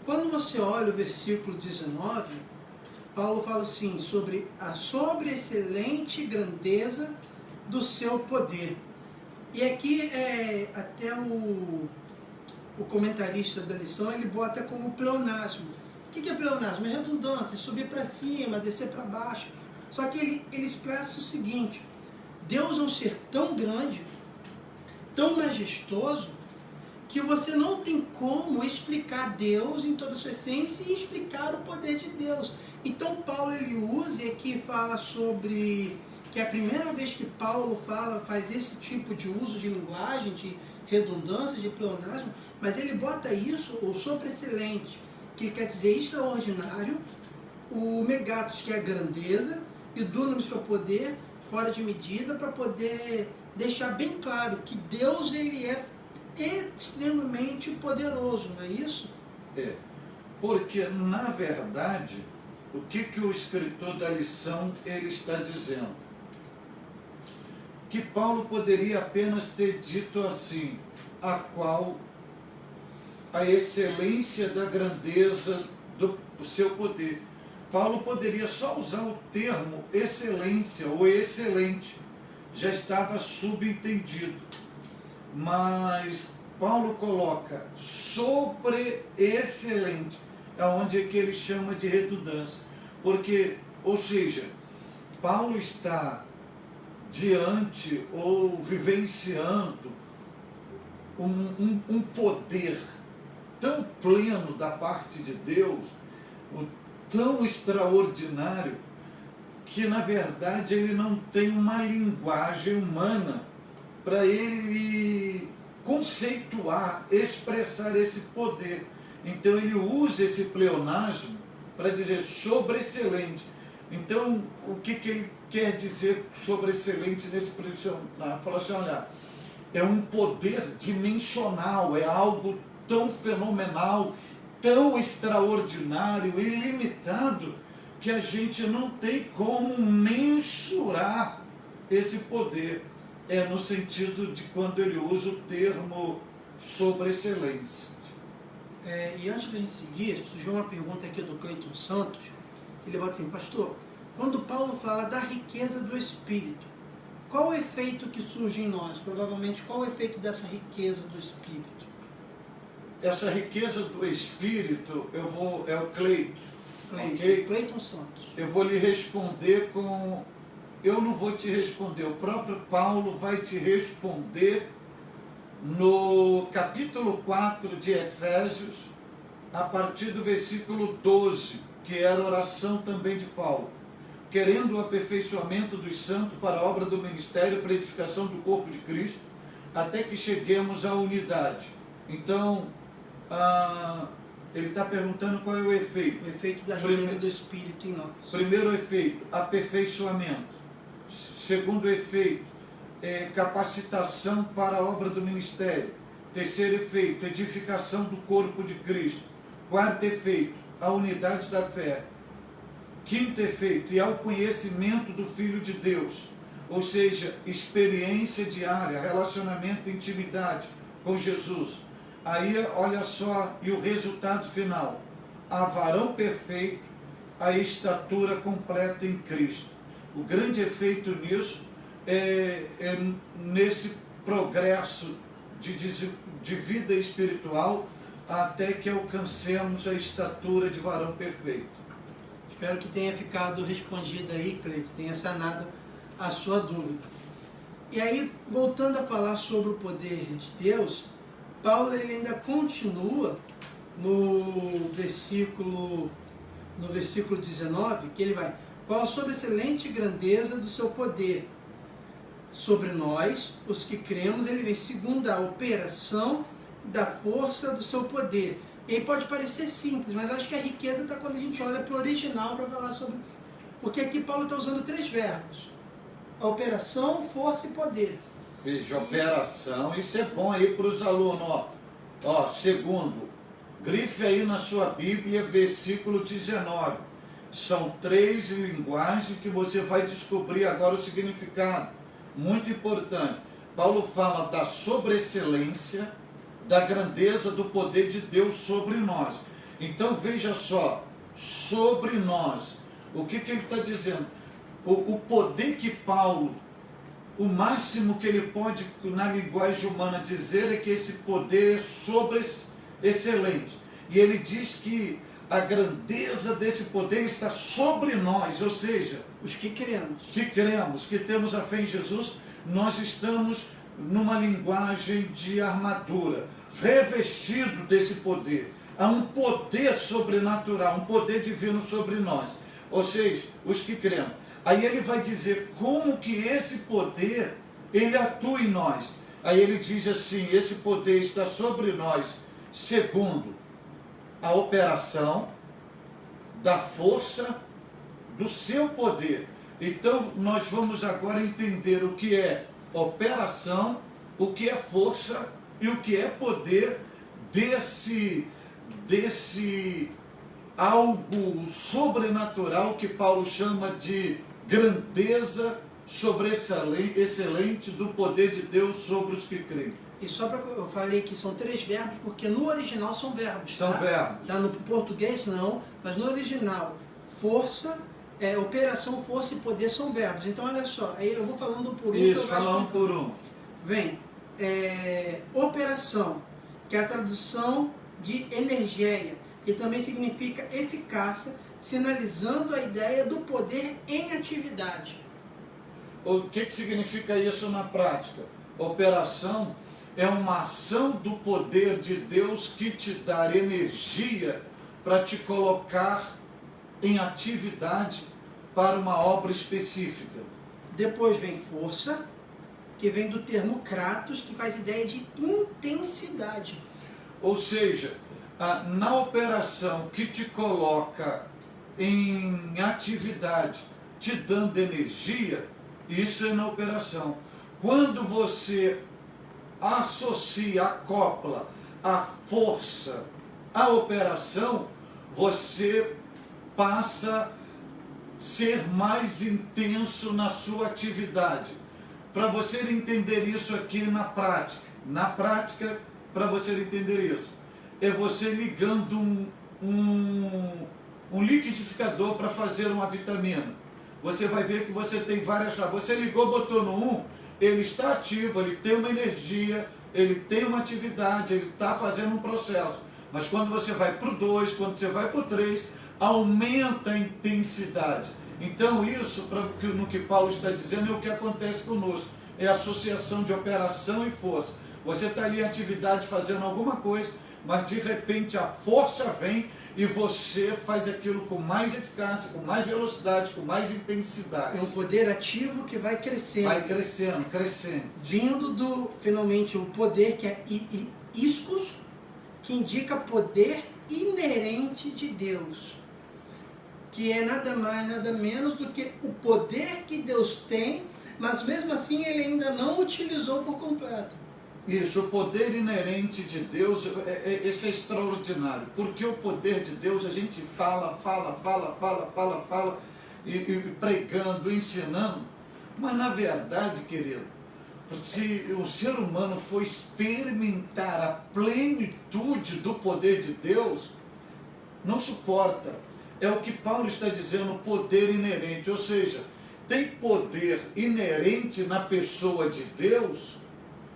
Quando você olha o versículo 19, Paulo fala assim, sobre a sobreexcelente grandeza do seu poder. E aqui até o comentarista da lição, ele bota como pleonasmo. O que é pleonasmo? É redundância, subir para cima, descer para baixo. Só que ele expressa o seguinte, Deus é um ser tão grande, tão majestoso, que você não tem como explicar Deus em toda a sua essência e explicar o poder de Deus. Então Paulo ele usa e aqui fala sobre que é a primeira vez que Paulo faz esse tipo de uso de linguagem, de redundância, de pleonasmo, mas ele bota isso, o sobreexcelente, que quer dizer extraordinário, o megatos, que é a grandeza, e o dunamis, que é o poder, fora de medida, para poder deixar bem claro que Deus ele é extremamente poderoso, não é isso? Porque na verdade, o que o escritor da lição ele está dizendo? Que Paulo poderia apenas ter dito assim, a excelência da grandeza do seu poder. Paulo poderia só usar o termo excelência ou excelente, já estava subentendido. Mas Paulo coloca sobreexcelente, onde é que ele chama de redundância. Porque, ou seja, Paulo está diante ou vivenciando um poder tão pleno da parte de Deus, tão extraordinário, que na verdade ele não tem uma linguagem humana para ele conceituar, expressar esse poder. Então ele usa esse pleonasmo para dizer sobreexcelente. Então o que ele quer dizer sobreexcelente nesse pleonasmo? Fala assim, olha, é um poder dimensional, é algo tão fenomenal, tão extraordinário, ilimitado, que a gente não tem como mensurar esse poder. No sentido de quando ele usa o termo sobreexcelência. E antes da gente seguir, surgiu uma pergunta aqui do Cleiton Santos. Ele bota assim, pastor, quando Paulo fala da riqueza do Espírito, qual o efeito que surge em nós? Provavelmente, qual o efeito dessa riqueza do Espírito? Essa riqueza do Espírito, é o Cleiton. Cleiton Santos. Eu vou lhe responder eu não vou te responder, o próprio Paulo vai te responder no capítulo 4 de Efésios, a partir do versículo 12, que era a oração também de Paulo, querendo o aperfeiçoamento dos santos para a obra do ministério, para a edificação do corpo de Cristo, até que cheguemos à unidade. Então, ele está perguntando qual é o efeito. O efeito da riqueza do Espírito em nós. Primeiro efeito, aperfeiçoamento. Segundo efeito, capacitação para a obra do ministério. Terceiro efeito, edificação do corpo de Cristo. Quarto efeito, a unidade da fé. Quinto efeito, e ao conhecimento do Filho de Deus. Ou seja, experiência diária, relacionamento, intimidade com Jesus. Aí, olha só, e o resultado final. A varão perfeito, a estatura completa em Cristo. O grande efeito nisso nesse progresso de vida espiritual até que alcancemos a estatura de varão perfeito. Espero que tenha ficado respondido aí, Cleito, tenha sanado a sua dúvida. E aí, voltando a falar sobre o poder de Deus, Paulo ele ainda continua no versículo 19, que ele vai: qual a sobreexcelente grandeza do seu poder sobre nós, os que cremos. Ele vem segundo a operação da força do seu poder. E aí pode parecer simples, mas acho que a riqueza está quando a gente olha para o original para falar sobre... Porque aqui Paulo está usando 3 verbos: a operação, força e poder. Veja, operação, isso é bom aí para os alunos. Segundo, grife aí na sua Bíblia, versículo 19. São 3 linguagens que você vai descobrir agora o significado. Muito importante. Paulo fala da sobreexcelência, da grandeza do poder de Deus sobre nós. Então veja só, sobre nós. O que ele está dizendo? O poder que Paulo, o máximo que ele pode na linguagem humana dizer é que esse poder é sobreexcelente. E ele diz que a grandeza desse poder está sobre nós, ou seja, os que cremos, que temos a fé em Jesus, nós estamos numa linguagem de armadura, revestido desse poder. Há um poder sobrenatural, um poder divino sobre nós, ou seja, os que cremos. Aí ele vai dizer como que esse poder, ele atua em nós. Aí ele diz assim: esse poder está sobre nós, segundo a operação da força do seu poder. Então nós vamos agora entender o que é operação, o que é força e o que é poder desse algo sobrenatural que Paulo chama de grandeza sobreexcelente do poder de Deus sobre os que creem. E só para eu falei que são 3 verbos, porque no original são verbos. São verbos. Tá? No português não, mas no original, força, operação, força e poder são verbos. Então olha só, aí eu vou falando por um. Isso, falando por um. Vem, operação, que é a tradução de energia, que também significa eficácia, sinalizando a ideia do poder em atividade. O que significa isso na prática? Operação é uma ação do poder de Deus que te dá energia para te colocar em atividade para uma obra específica. Depois vem força, que vem do termo kratos, que faz ideia de intensidade. Ou seja, na operação que te coloca em atividade, te dando energia, isso é na operação. Quando você associa, acopla a força à operação, você passa a ser mais intenso na sua atividade. Para você entender isso aqui na prática, para você entender isso, é você ligando um liquidificador para fazer uma vitamina. Você vai ver que você tem várias chaves. Você ligou, botou no 1, ele está ativo, ele tem uma energia, ele tem uma atividade, ele está fazendo um processo. Mas quando você vai para o 2, quando você vai para o 3, aumenta a intensidade. Então isso, no que Paulo está dizendo, é o que acontece conosco. É a associação de operação e força. Você está ali em atividade fazendo alguma coisa, mas de repente a força vem e você faz aquilo com mais eficácia, com mais velocidade, com mais intensidade. É um poder ativo que vai crescendo. Vai crescendo. Vindo finalmente, o poder que é ischus, que indica poder inerente de Deus. Que é nada mais, nada menos do que o poder que Deus tem, mas mesmo assim ele ainda não utilizou por completo. Isso, o poder inerente de Deus, esse é extraordinário, porque o poder de Deus a gente fala, e pregando, ensinando, mas na verdade, querido, se o ser humano for experimentar a plenitude do poder de Deus, não suporta. É o que Paulo está dizendo, poder inerente, ou seja, tem poder inerente na pessoa de Deus,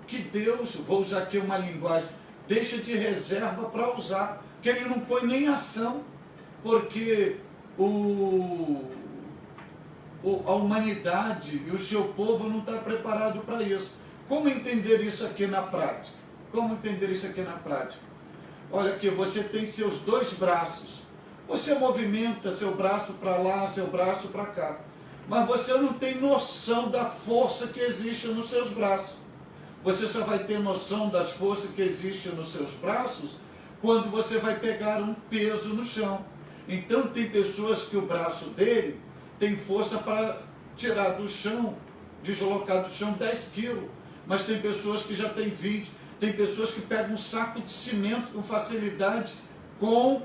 que Deus, vou usar aqui uma linguagem, deixa de reserva para usar, que ele não põe nem ação, porque a humanidade e o seu povo não está preparado para isso. Como entender isso aqui na prática? Como entender isso aqui na prática? Olha aqui, você tem seus dois braços, você movimenta seu braço para lá, seu braço para cá, mas você não tem noção da força que existe nos seus braços. Você só vai ter noção das forças que existem nos seus braços quando você vai pegar um peso no chão. Então tem pessoas que o braço dele tem força para tirar do chão, deslocar do chão 10 quilos, mas tem pessoas que já têm 20, tem pessoas que pegam um saco de cimento com facilidade com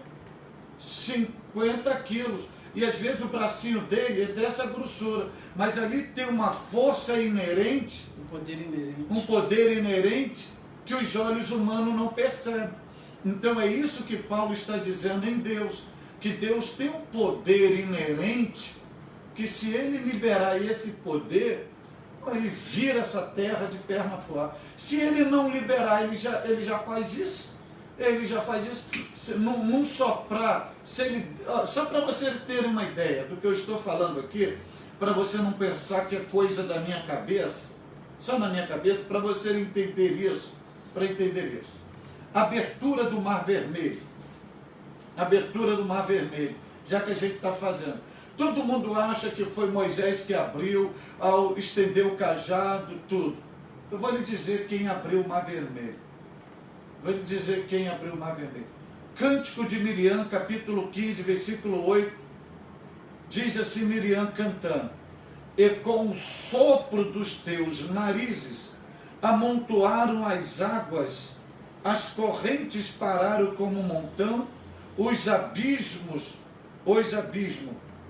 50 quilos. E às vezes o bracinho dele é dessa grossura, mas ali tem uma força inerente, um poder inerente que os olhos humanos não percebem. Então é isso que Paulo está dizendo em Deus, que Deus tem um poder inerente, que se ele liberar esse poder, ele vira essa terra de perna pro ar. Se ele não liberar, ele já faz isso. Ele já faz isso, não soprar, só para você ter uma ideia do que eu estou falando aqui, para você não pensar que é coisa da minha cabeça, só na minha cabeça, para você entender isso, Abertura do Mar Vermelho, já que a gente está fazendo. Todo mundo acha que foi Moisés que abriu, ao estender o cajado, tudo. Eu vou lhe dizer quem abriu o Mar Vermelho. Cântico de Miriam, capítulo 15, versículo 8, diz assim Miriam cantando: e com o sopro dos teus narizes amontoaram as águas, as correntes pararam como um montão, os abismos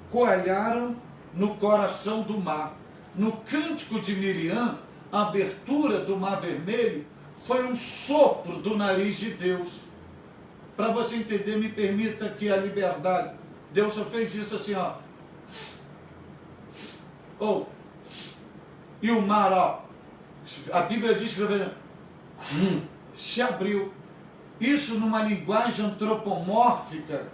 coalharam no coração do mar. No cântico de Miriam, a abertura do Mar Vermelho foi um sopro do nariz de Deus. Para você entender, me permita que a liberdade, Deus só fez isso assim, ó. E o mar, ó, a Bíblia diz que se abriu. Isso numa linguagem antropomórfica,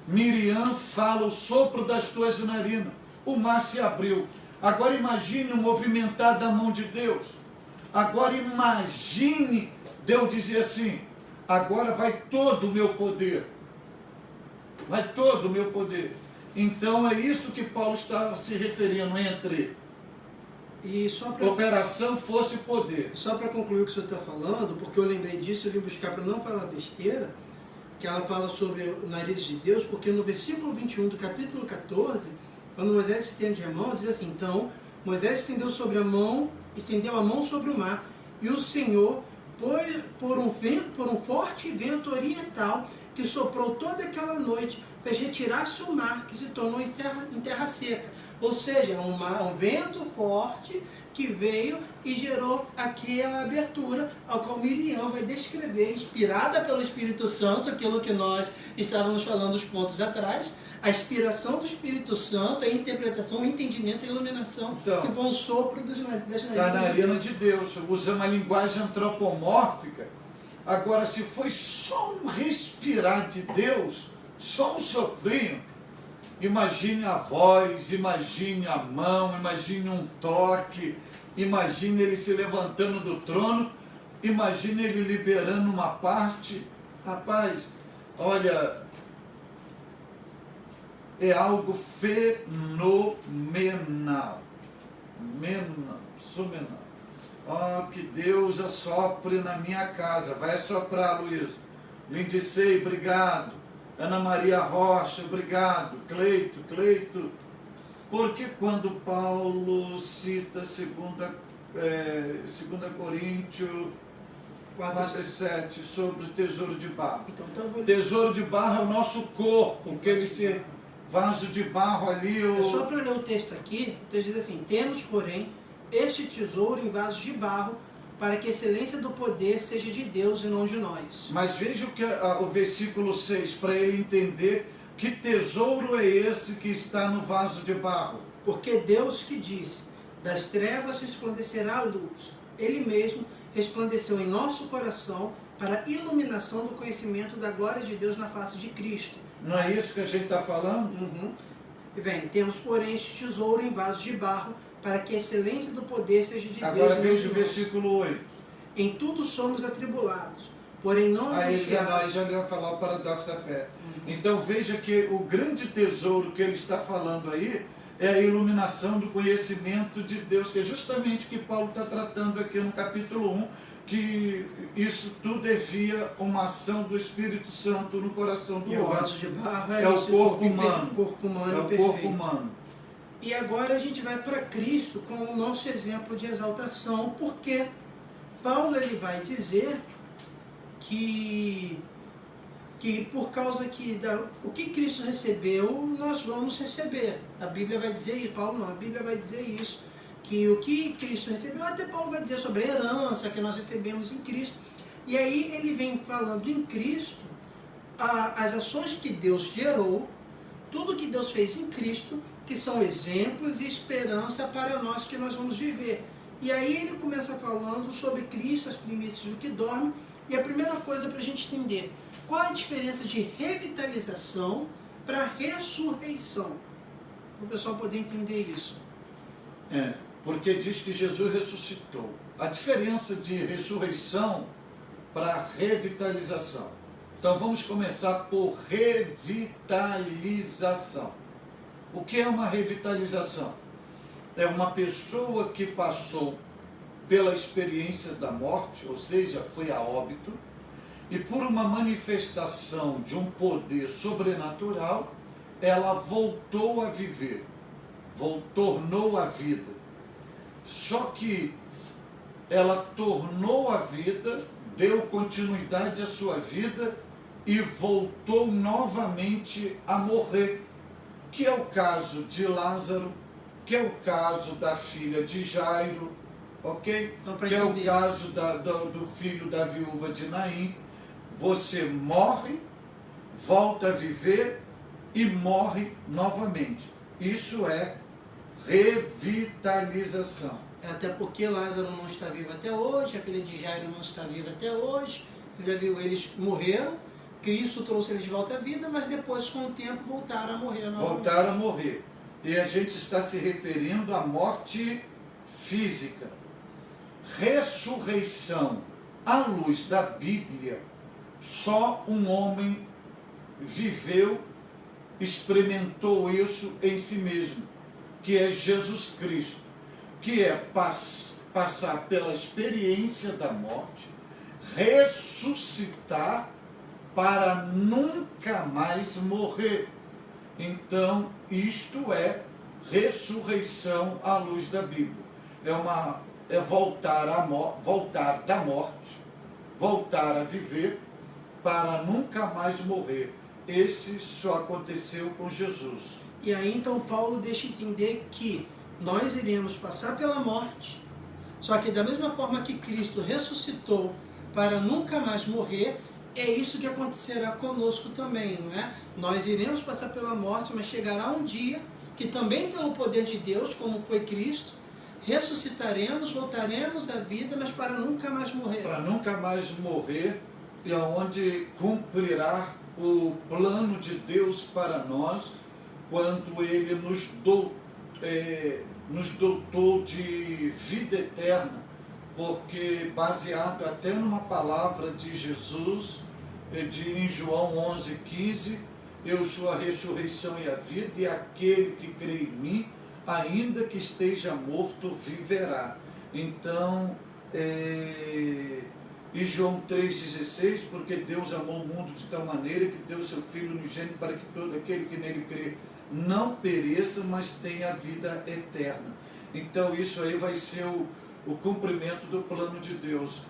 Miriam fala o sopro das tuas narinas. O mar se abriu. Agora imagine o movimentar da mão de Deus. Agora imagine Deus dizer assim: agora vai todo o meu poder. Então é isso que Paulo está se referindo entre operação, força e poder. Só para concluir o que o senhor está falando, porque eu lembrei disso, eu vim buscar para não falar besteira, que ela fala sobre o nariz de Deus, porque no versículo 21 do capítulo 14, quando Moisés estende a mão, diz assim: então Moisés estendeu a mão sobre o mar, e o Senhor, por um forte vento oriental, que soprou toda aquela noite, fez retirar-se o mar, que se tornou em terra seca. Ou seja, um vento forte que veio e gerou aquela abertura, ao qual Miriam vai descrever, inspirada pelo Espírito Santo, aquilo que nós estávamos falando uns pontos atrás, a inspiração do Espírito Santo, a interpretação, o entendimento e a iluminação, então, que vão sopro das narinas de Deus. Usando uma linguagem antropomórfica. Agora, se foi só um respirar de Deus, só um soprinho, imagine a voz, imagine a mão, imagine um toque, imagine ele se levantando do trono, imagine ele liberando uma parte. Rapaz, olha, é algo fenomenal. Que Deus assopre na minha casa. Vai assoprar, Luiz. Lindicei, obrigado. Ana Maria Rocha, obrigado. Cleito. Porque quando Paulo cita 2 Coríntios 4:7 sobre o tesouro de barro. Tesouro de barro é o nosso corpo, aquele vaso de barro ali. Só para ler o texto aqui, o texto diz assim: temos, porém, este tesouro em vasos de barro, para que a excelência do poder seja de Deus e não de nós. Mas veja o versículo 6, para ele entender Que tesouro é esse que está no vaso de barro? Porque Deus que disse, das trevas resplandecerá a luz. Ele mesmo resplandeceu em nosso coração para a iluminação do conhecimento da glória de Deus na face de Cristo. Não é isso que a gente está falando? E vem, temos porém este tesouro em vasos de barro, para que a excelência do poder seja de Deus. Agora veja o versículo 8. Em tudo somos atribulados, porém não angustiados. Aí já vai falar o paradoxo da fé. Então veja que o grande tesouro que ele está falando aí é a iluminação do conhecimento de Deus, que é justamente o que Paulo está tratando aqui no capítulo 1, que isso tudo é via uma ação do Espírito Santo no coração do E o homem. vaso de barro É o corpo humano. Corpo humano É o perfeito. corpo humano. E agora a gente vai para Cristo como o nosso exemplo de exaltação, porque Paulo ele vai dizer que por causa o que Cristo recebeu, nós vamos receber. A Bíblia vai dizer isso, Paulo não, a Bíblia vai dizer isso, que o que Cristo recebeu, até Paulo vai dizer sobre a herança que nós recebemos em Cristo. E aí ele vem falando em Cristo as ações que Deus gerou, tudo que Deus fez em Cristo, que são exemplos e esperança para nós que nós vamos viver. E aí ele começa falando sobre Cristo, as primícias do que dorme, e a primeira coisa para a gente entender, qual a diferença de revitalização para ressurreição? Para o pessoal poder entender isso. Porque diz que Jesus ressuscitou. A diferença de ressurreição para revitalização. Então vamos começar por revitalização. O que é uma revitalização? É uma pessoa que passou pela experiência da morte, ou seja, foi a óbito, e por uma manifestação de um poder sobrenatural, ela voltou a viver, tornou a vida. Só que ela tornou a vida, deu continuidade à sua vida e voltou novamente a morrer, que é o caso de Lázaro, que é o caso da filha de Jairo, ok? Que é o caso do filho da viúva de Naim. Você morre, volta a viver e morre novamente. Isso é revitalização. Até porque Lázaro não está vivo até hoje, a filha de Jairo não está viva até hoje. Eles morreram, Cristo trouxe eles de volta à vida, mas depois, com o tempo, voltaram a morrer novamente. Voltaram a morrer. E a gente está se referindo à morte física. Ressurreição, à luz da Bíblia, só um homem viveu, experimentou isso em si mesmo, que é Jesus Cristo, que é passar pela experiência da morte, ressuscitar para nunca mais morrer. Então, isto é ressurreição à luz da Bíblia. É voltar da morte, voltar a viver para nunca mais morrer. Esse só aconteceu com Jesus. E aí então Paulo deixa entender que nós iremos passar pela morte, só que da mesma forma que Cristo ressuscitou para nunca mais morrer, é isso que acontecerá conosco também, não é? Nós iremos passar pela morte, mas chegará um dia que também pelo poder de Deus, como foi Cristo, ressuscitaremos, voltaremos à vida, mas para nunca mais morrer. Para nunca mais morrer, e aonde cumprirá o plano de Deus para nós, quando Ele nos dotou de vida eterna, porque baseado até numa palavra de Jesus, em João 11:15, eu sou a ressurreição e a vida, e aquele que crê em mim, ainda que esteja morto, viverá. Então, e João 3,16, porque Deus amou o mundo de tal maneira que deu seu Filho unigênito para que todo aquele que nele crê não pereça, mas tenha a vida eterna. Então isso aí vai ser o cumprimento do plano de Deus.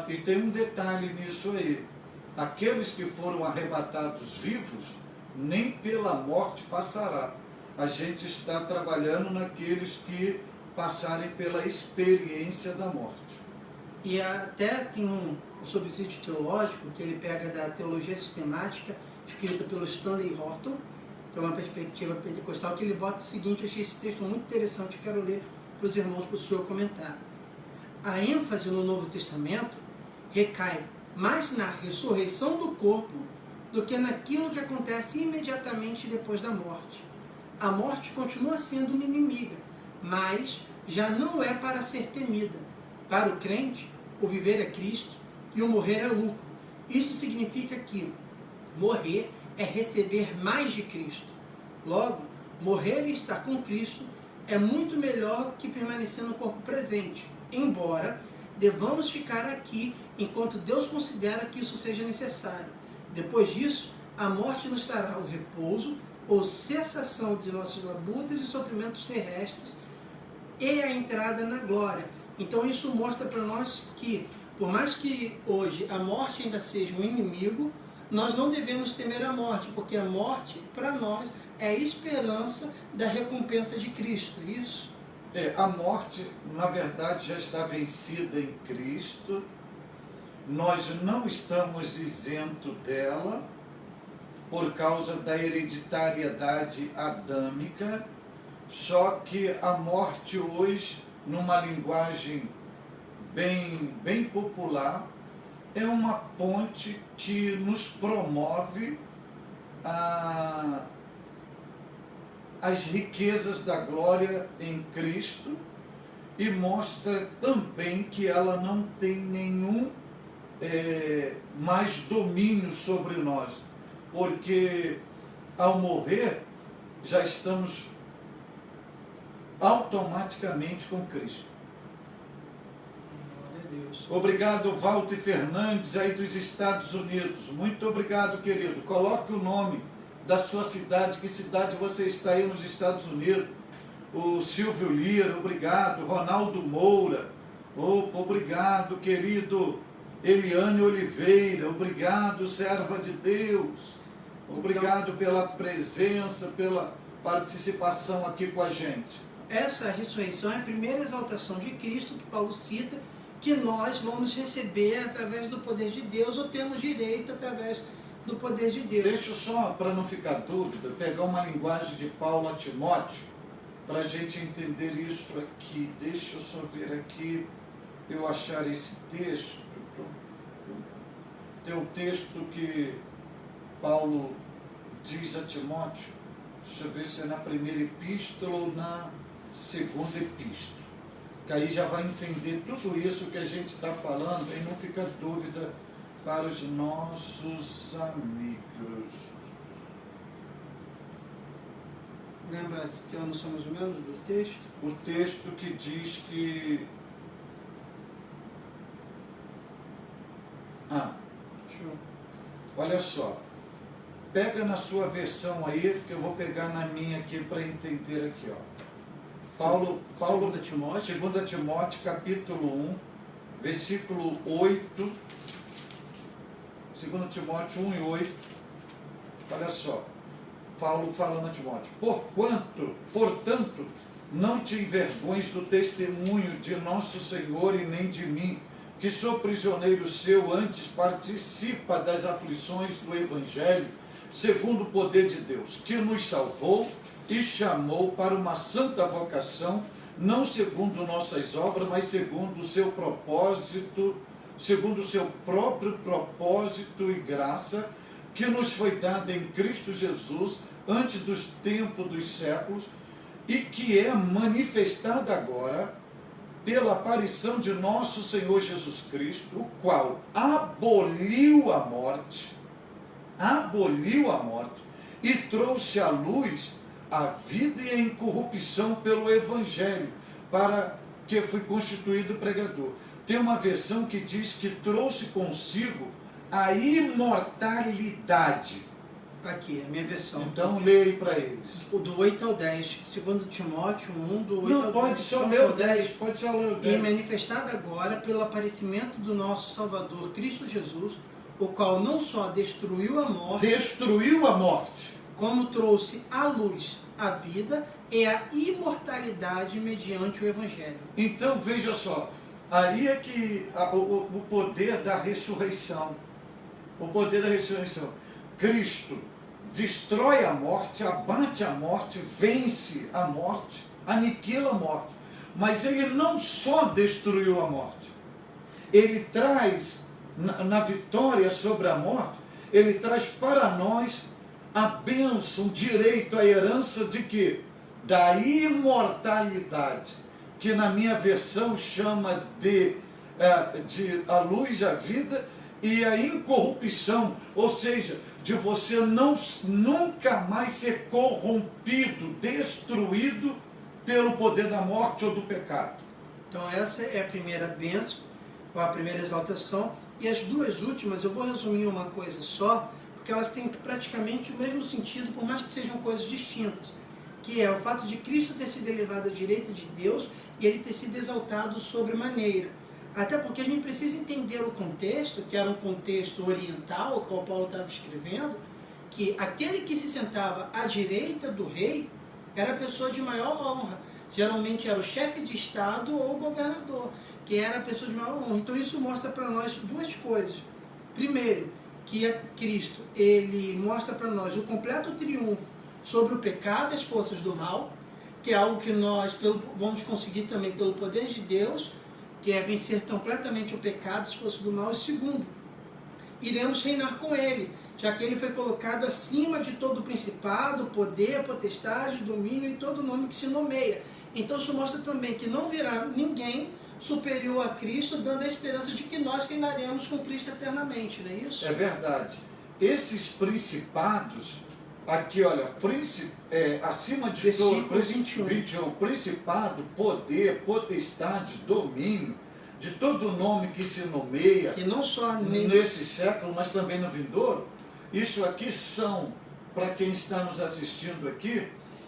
E tem um detalhe nisso aí: aqueles que foram arrebatados vivos, nem pela morte passará. A gente está trabalhando naqueles que passarem pela experiência da morte. E até tem um subsídio teológico que ele pega da teologia sistemática escrita pelo Stanley Horton, que é uma perspectiva pentecostal, que ele bota o seguinte: eu achei esse texto muito interessante, quero ler para os irmãos, para o senhor comentar. A ênfase no Novo Testamento recai mais na ressurreição do corpo do que naquilo que acontece imediatamente depois da morte. A morte continua sendo uma inimiga, mas já não é para ser temida. Para o crente, o viver é Cristo e o morrer é lucro. Isso significa que morrer é receber mais de Cristo. Logo, morrer e estar com Cristo é muito melhor do que permanecer no corpo presente, embora devamos ficar aqui enquanto Deus considera que isso seja necessário. Depois disso, a morte nos trará o repouso ou cessação de nossas labutas e sofrimentos terrestres e a entrada na glória. Então isso mostra para nós que, por mais que hoje a morte ainda seja um inimigo, nós não devemos temer a morte, porque a morte, para nós, é a esperança da recompensa de Cristo. Isso? A morte, na verdade, já está vencida em Cristo. Nós não estamos isentos dela por causa da hereditariedade adâmica, só que a morte hoje, numa linguagem bem popular, é uma ponte que nos promove as riquezas da glória em Cristo e mostra também que ela não tem nenhum mais domínio sobre nós, porque ao morrer já estamos automaticamente com Cristo. Glória a Deus. Obrigado, Walter Fernandes, aí dos Estados Unidos. Muito obrigado, querido. Coloque o nome da sua cidade, que cidade você está aí nos Estados Unidos. O Silvio Lira, obrigado. Ronaldo Moura, obrigado, querido. Eliane Oliveira, obrigado, serva de Deus. Obrigado pela presença, pela participação aqui com a gente. Essa ressurreição é a primeira exaltação de Cristo que Paulo cita, que nós vamos receber através do poder de Deus, ou temos direito através do poder de Deus. Deixa eu só, para não ficar dúvida, pegar uma linguagem de Paulo a Timóteo, para a gente entender isso aqui. Deixa eu só ver aqui, eu achar esse texto. Tem um texto que Paulo diz a Timóteo, deixa eu ver se é na primeira epístola ou na segunda epístola, que aí já vai entender tudo isso que a gente está falando e não fica dúvida para os nossos amigos. Lembra, tem uma noção mais ou menos do texto? O texto que diz que... Show. Olha só, pega na sua versão aí, que eu vou pegar na minha aqui para entender aqui, ó. 2 Timóteo. 2 Timóteo, capítulo 1, versículo 8. 2 Timóteo 1 e 8. Olha só, Paulo falando a Timóteo: portanto, não te envergonhes do testemunho de nosso Senhor e nem de mim, que sou prisioneiro seu, antes participa das aflições do Evangelho, segundo o poder de Deus, que nos salvou e chamou para uma santa vocação, não segundo nossas obras, mas segundo o seu propósito, segundo o seu próprio propósito e graça, que nos foi dada em Cristo Jesus, antes dos tempos dos séculos, e que é manifestada agora pela aparição de nosso Senhor Jesus Cristo, o qual aboliu a morte e trouxe à luz a vida e a incorrupção pelo Evangelho, para que fui constituído pregador. Tem uma versão que diz que trouxe consigo a imortalidade. Aqui, a minha versão. Então, leia para eles. O do 8 ao 10, 2 Timóteo 1, do 8 Não, ao 10. pode ser o meu 10, pode ser o meu 10. E manifestada agora pelo aparecimento do nosso Salvador Cristo Jesus, o qual não só destruiu a morte, como trouxe à luz a vida e a imortalidade mediante o Evangelho. Então, veja só, aí é que o poder da ressurreição, Cristo destrói a morte, abate a morte, vence a morte, aniquila a morte. Mas ele não só destruiu a morte, ele traz, na vitória sobre a morte, ele traz para nós a bênção, o direito, a herança de quê? Da imortalidade, que na minha versão chama de a luz, a vida e a incorrupção, ou seja, de você nunca mais ser corrompido, destruído pelo poder da morte ou do pecado. Então essa é a primeira bênção, ou a primeira exaltação, e as duas últimas eu vou resumir em uma coisa só, porque elas têm praticamente o mesmo sentido, por mais que sejam coisas distintas, que é o fato de Cristo ter sido elevado à direita de Deus e ele ter sido exaltado sobremaneira. Até porque a gente precisa entender o contexto, que era um contexto oriental, que o Paulo estava escrevendo, que aquele que se sentava à direita do rei era a pessoa de maior honra. Geralmente era o chefe de Estado ou o governador, que era a pessoa de maior honra. Então isso mostra para nós duas coisas. Primeiro, que Cristo, ele mostra para nós o completo triunfo sobre o pecado e as forças do mal, que é algo que nós vamos conseguir também pelo poder de Deus, que é vencer completamente o pecado e as forças do mal. E segundo, iremos reinar com ele, já que ele foi colocado acima de todo o principado, poder, potestade, domínio e todo nome que se nomeia. Então isso mostra também que não virá ninguém superior a Cristo, dando a esperança de que nós reinaremos com Cristo eternamente, não é isso? É verdade. Esses principados, aqui olha, acima de todo, 21, principado, poder, potestade, domínio, de todo nome que se nomeia, e não só nesse século, mas também no vindouro. Isso aqui são, para quem está nos assistindo aqui,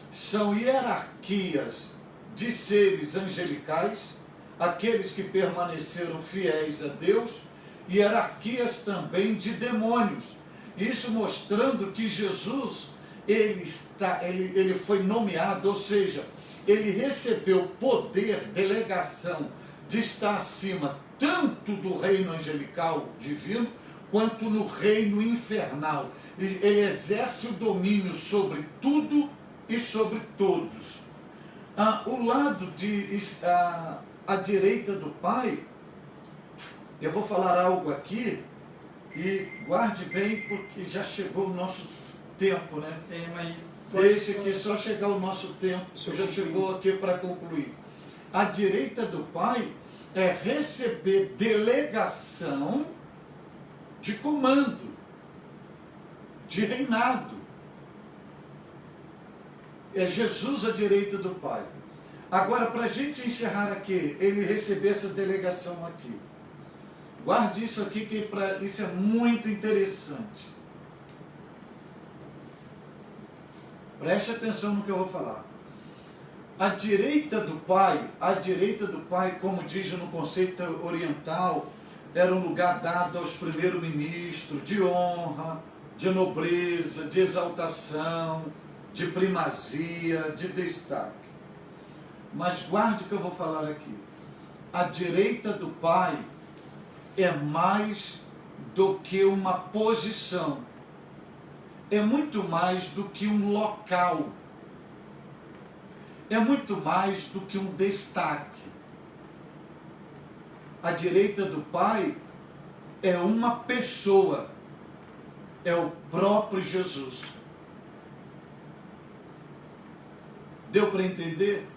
são hierarquias de seres angelicais, aqueles que permaneceram fiéis a Deus, hierarquias também de demônios. Isso mostrando que Jesus, ele foi nomeado, ou seja, ele recebeu poder, delegação de estar acima tanto do reino angelical divino, quanto no reino infernal. Ele exerce o domínio sobre tudo e sobre todos. O lado à direita do Pai, eu vou falar algo aqui, e guarde bem, porque já chegou o nosso tempo, né? Deixa que só chegar o nosso tempo, já chegou aqui para concluir. À direita do Pai é receber delegação de comando, de reinado. É Jesus à direita do Pai. Agora, para a gente encerrar aqui, ele receber essa delegação aqui. Guarde isso aqui, que isso é muito interessante. Preste atenção no que eu vou falar. A direita do Pai, como diz no conceito oriental, era um lugar dado aos primeiros-ministros, de honra, de nobreza, de exaltação, de primazia, de destaque. Mas guarde o que eu vou falar aqui. A direita do Pai é mais do que uma posição. É muito mais do que um local. É muito mais do que um destaque. A direita do Pai é uma pessoa. É o próprio Jesus. Deu para entender?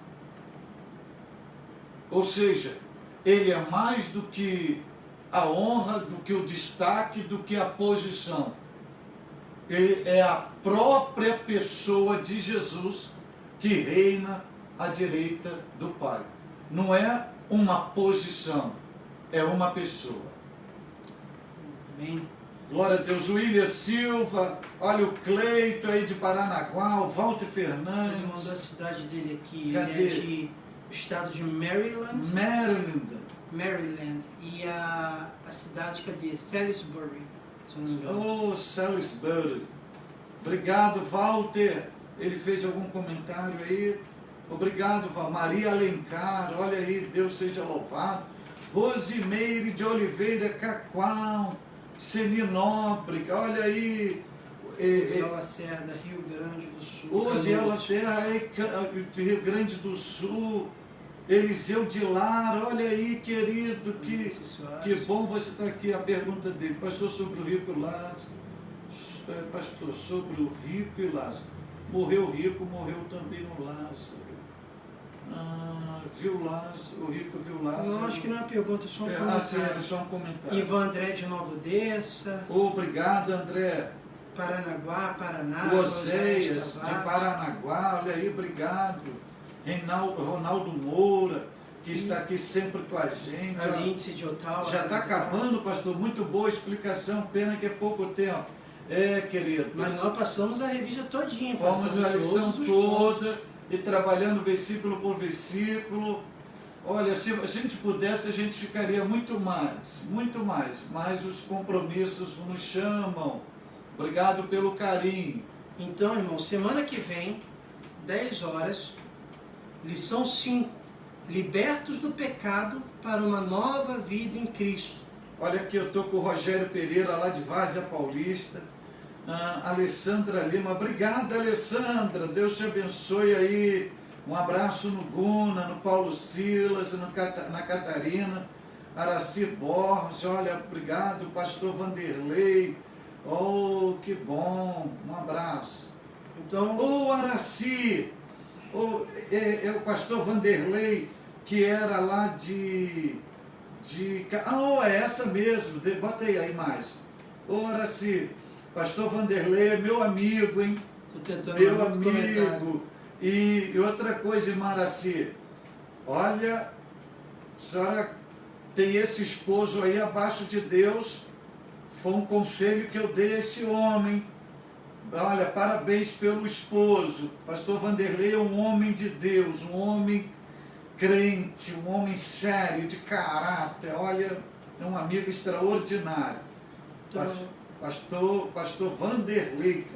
Ou seja, ele é mais do que a honra, do que o destaque, do que a posição. Ele é a própria pessoa de Jesus que reina à direita do Pai. Não é uma posição, é uma pessoa. Amém. Glória a Deus. O William Silva, olha o Cleito aí de Paranaguá, o Walter Fernandes. Ele mandou a cidade dele aqui. Cadê? Ele é do estado de Maryland. Maryland. E a cidade, cadê? Salisbury, se não me engano. Oh, Salisbury. Obrigado, Walter. Ele fez algum comentário aí. Obrigado, Maria Alencar. Olha aí, Deus seja louvado. Rosimeire de Oliveira Cacoal. Semi Nóbrega. Olha aí. Uziel Lacerda, Rio Grande do Sul. Uziel Lacerda, Rio Grande do Sul. Eliseu de Lara, olha aí, querido, que bom você estar aqui. A pergunta dele, pastor, sobre o rico Lázaro. Pastor, sobre o rico e Lázaro. Morreu o rico, morreu também o Lázaro. Viu Lázaro, o rico viu Lázaro. Não, acho que não é uma pergunta, é só um comentário. Só um comentário. Ivan André de Nova Odessa. Obrigado, André. Paranaguá, Paraná. Oséias, de Paranaguá, olha aí, obrigado. Ronaldo Moura, que está aqui sempre com a gente. A Lindsay de Ottawa. Já está acabando, pastor, muito boa explicação, pena que é pouco tempo. Querido. Mas nós passamos a revista todinha. Vamos a lição toda e trabalhando versículo por versículo. Olha, se a gente pudesse, a gente ficaria muito mais, mas os compromissos nos chamam. Obrigado pelo carinho. Então, irmão, semana que vem, 10 horas, lição 5, libertos do pecado para uma nova vida em Cristo. Olha aqui, eu estou com o Rogério Pereira, lá de Várzea Paulista. Alessandra Lima, obrigado, Alessandra, Deus te abençoe aí. Um abraço no Guna, no Paulo Silas, na Catarina. Araci Borges, olha, obrigado, pastor Vanderlei. Oh, que bom, um abraço. Então, Araci, é o pastor Vanderlei, que era lá é essa mesmo, bota aí mais. Araci, pastor Vanderlei é meu amigo, hein? Tô tentando meu amigo. E outra coisa, irmã Araci, olha, a senhora tem esse esposo aí abaixo de Deus, foi um conselho que eu dei a esse homem. Olha, parabéns pelo esposo. Pastor Vanderlei é um homem de Deus, um homem crente, um homem sério, de caráter. Olha, é um amigo extraordinário. Pastor Vanderlei.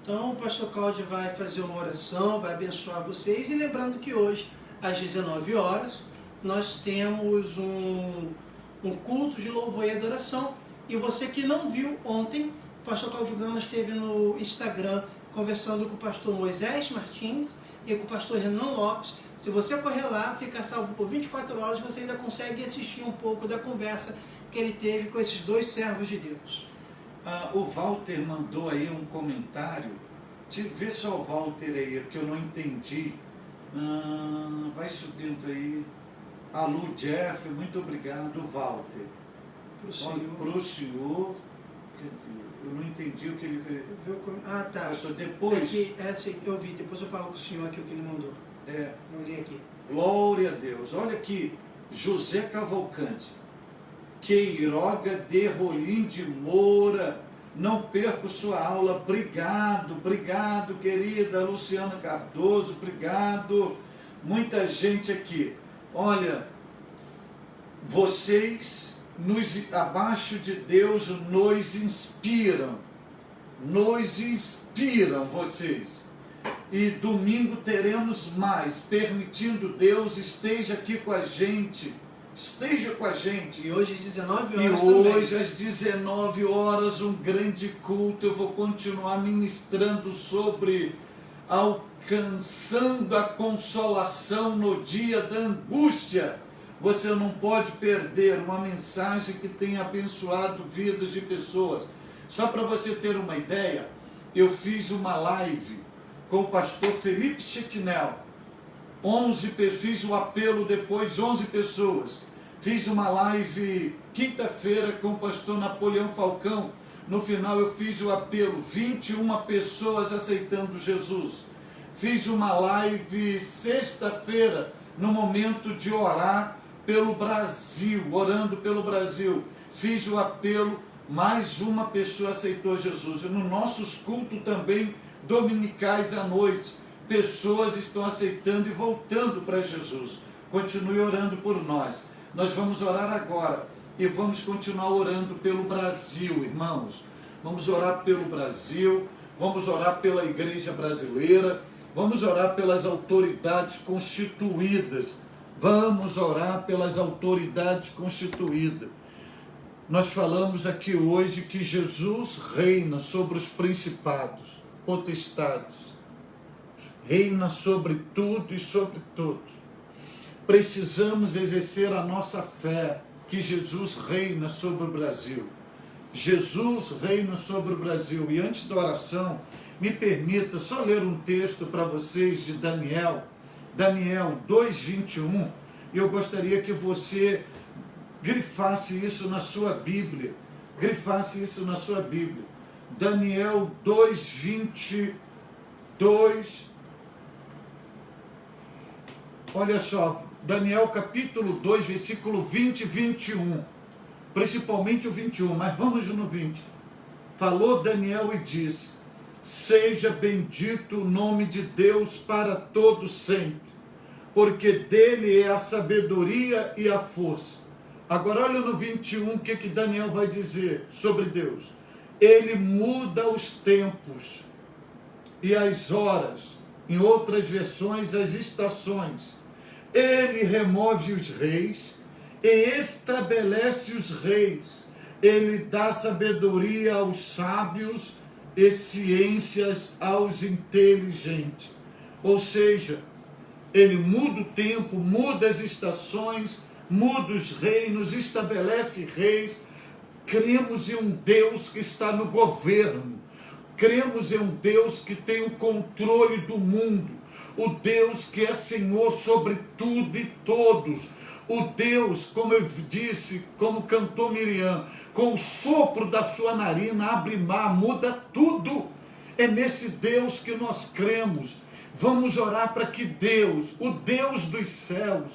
Então, o pastor Cláudio vai fazer uma oração, vai abençoar vocês. E lembrando que hoje, às 19 horas, nós temos um culto de louvor e adoração. E você que não viu ontem, o pastor Cláudio Gama esteve no Instagram conversando com o pastor Moisés Martins e com o pastor Renan Lopes. Se você correr lá, fica salvo por 24 horas, você ainda consegue assistir um pouco da conversa que ele teve com esses dois servos de Deus. O Walter mandou aí um comentário. Vê só o Walter aí, que eu não entendi. Vai subindo aí. Alô, Jeff, muito obrigado, Walter. Para o senhor. Eu não entendi o que ele veio. Tá. Pastor, depois. Eu vi, depois eu falo com o senhor aqui o que ele mandou. Não li aqui. Glória a Deus. Olha aqui, José Cavalcante. Queiroga de Rolim de Moura, não perco sua aula, obrigado querida Luciana Cardoso, obrigado, muita gente aqui. Olha, vocês abaixo de Deus nos inspiram vocês, e domingo teremos mais, permitindo Deus esteja aqui com a gente. Esteja com a gente. E hoje às 19 horas também. E hoje às 19 horas um grande culto. Eu vou continuar ministrando sobre alcançando a consolação no dia da angústia. Você não pode perder uma mensagem que tem abençoado vidas de pessoas. Só para você ter uma ideia, eu fiz uma live com o pastor Felipe Chiquinel. Fiz o apelo depois, 11 pessoas. Fiz uma live quinta-feira com o pastor Napoleão Falcão. No final eu fiz o apelo, 21 pessoas aceitando Jesus. Fiz uma live sexta-feira, no momento de orar pelo Brasil, orando pelo Brasil. Fiz o apelo, mais uma pessoa aceitou Jesus. E nos nossos cultos também, dominicais à noite, pessoas estão aceitando e voltando para Jesus. Continue orando por nós. Nós vamos orar agora e vamos continuar orando pelo Brasil, irmãos. Vamos orar pelo Brasil, vamos orar pela igreja brasileira, vamos orar pelas autoridades constituídas. Vamos orar pelas autoridades constituídas. Nós falamos aqui hoje que Jesus reina sobre os principados, potestades, reina sobre tudo e sobre todos. Precisamos exercer a nossa fé que Jesus reina sobre o Brasil. Jesus reina sobre o Brasil. E antes da oração, me permita só ler um texto para vocês de Daniel 2:21, e eu gostaria que você grifasse isso na sua Bíblia. Daniel 2:22. Olha só, Daniel capítulo 2, versículo 20 e 21. Principalmente o 21, mas vamos no 20. Falou Daniel e disse: seja bendito o nome de Deus para todo sempre, porque dele é a sabedoria e a força. Agora olha no 21 o que Daniel vai dizer sobre Deus. Ele muda os tempos e as horas, em outras versões as estações. Ele remove os reis e estabelece os reis. Ele dá sabedoria aos sábios e ciências aos inteligentes. Ou seja, ele muda o tempo, muda as estações, muda os reinos, estabelece reis. Cremos em um Deus que está no governo. Cremos em um Deus que tem o controle do mundo. O Deus que é Senhor sobre tudo e todos. O Deus, como eu disse, como cantou Miriam, com o sopro da sua narina, abre mar, muda tudo. É nesse Deus que nós cremos. Vamos orar para que Deus, o Deus dos céus,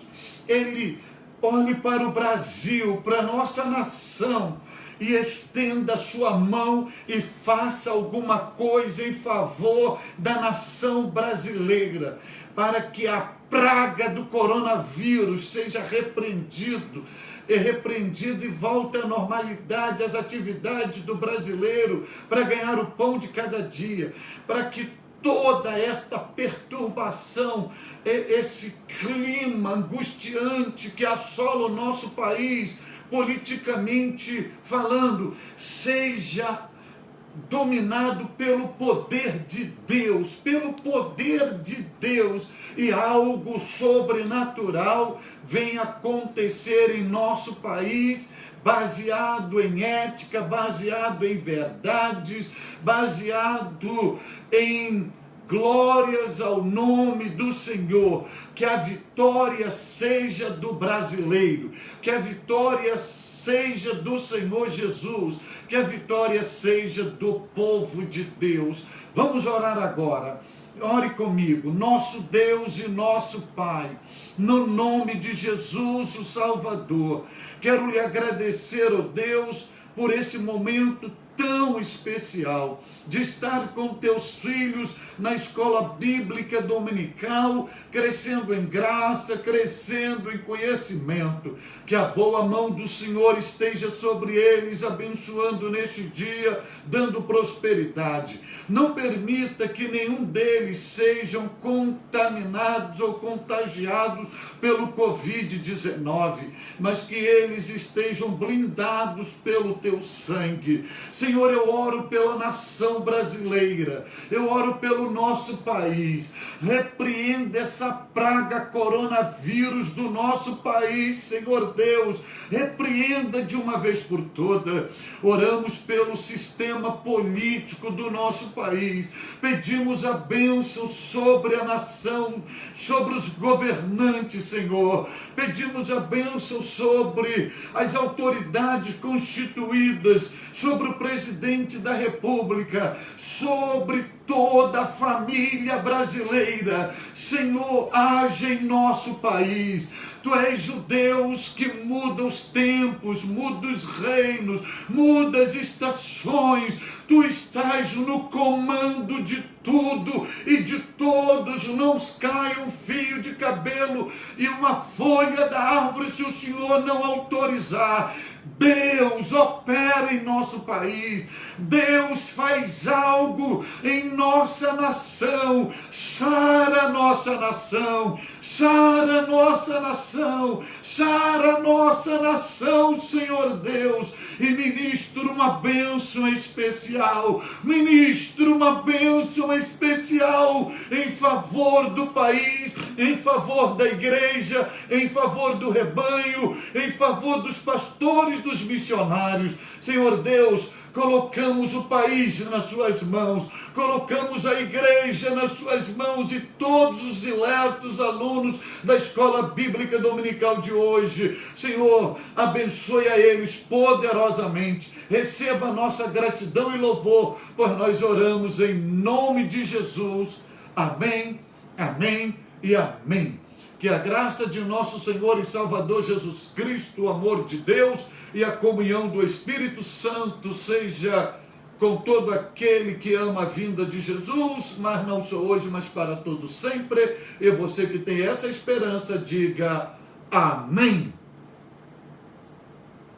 Ele olhe para o Brasil, para a nossa nação, e estenda a sua mão e faça alguma coisa em favor da nação brasileira, para que a praga do coronavírus seja repreendido e volte à normalidade as atividades do brasileiro para ganhar o pão de cada dia, para que toda esta perturbação, esse clima angustiante que assola o nosso país, politicamente falando, seja dominado pelo poder de Deus, e algo sobrenatural venha acontecer em nosso país, baseado em ética, baseado em verdades, baseado em glórias ao nome do Senhor. Que a vitória seja do brasileiro, que a vitória seja do Senhor Jesus, que a vitória seja do povo de Deus. Vamos orar agora. Ore comigo. Nosso Deus e nosso Pai, no nome de Jesus, o Salvador, quero lhe agradecer, ó Deus, por esse momento tão especial de estar com teus filhos na escola bíblica dominical, crescendo em graça, crescendo em conhecimento. Que a boa mão do Senhor esteja sobre eles, abençoando neste dia, dando prosperidade. Não permita que nenhum deles sejam contaminados ou contagiados pelo Covid-19, mas que eles estejam blindados pelo teu sangue. Senhor, eu oro pela nação brasileira, eu oro pelo nosso país. Repreenda essa praga coronavírus do nosso país, Senhor Deus, repreenda de uma vez por toda. Oramos pelo sistema político do nosso país, pedimos a bênção sobre a nação, sobre os governantes, Senhor, pedimos a bênção sobre as autoridades constituídas, sobre o presidente da República, sobre toda a família brasileira. Senhor, age em nosso país. Tu és o Deus que muda os tempos, muda os reinos, muda as estações. Tu estás no comando de tudo e de todos. Não cai um fio de cabelo e uma folha da árvore se o Senhor não autorizar. Deus opera em nosso país, Deus faz algo em nossa nação, sara nossa nação, sara nossa nação, sara nossa nação, Senhor Deus, e ministro uma bênção especial, ministro uma bênção especial em favor do país, em favor da igreja, em favor do rebanho, em favor dos pastores, dos missionários. Senhor Deus, colocamos o país nas suas mãos, colocamos a igreja nas suas mãos e todos os diletos alunos da escola bíblica dominical de hoje. Senhor, abençoe a eles poderosamente, receba a nossa gratidão e louvor, pois nós oramos em nome de Jesus. Amém, amém e amém. Que a graça de nosso Senhor e Salvador Jesus Cristo, o amor de Deus e a comunhão do Espírito Santo seja com todo aquele que ama a vinda de Jesus, mas não só hoje, mas para todo sempre. E você que tem essa esperança, diga amém.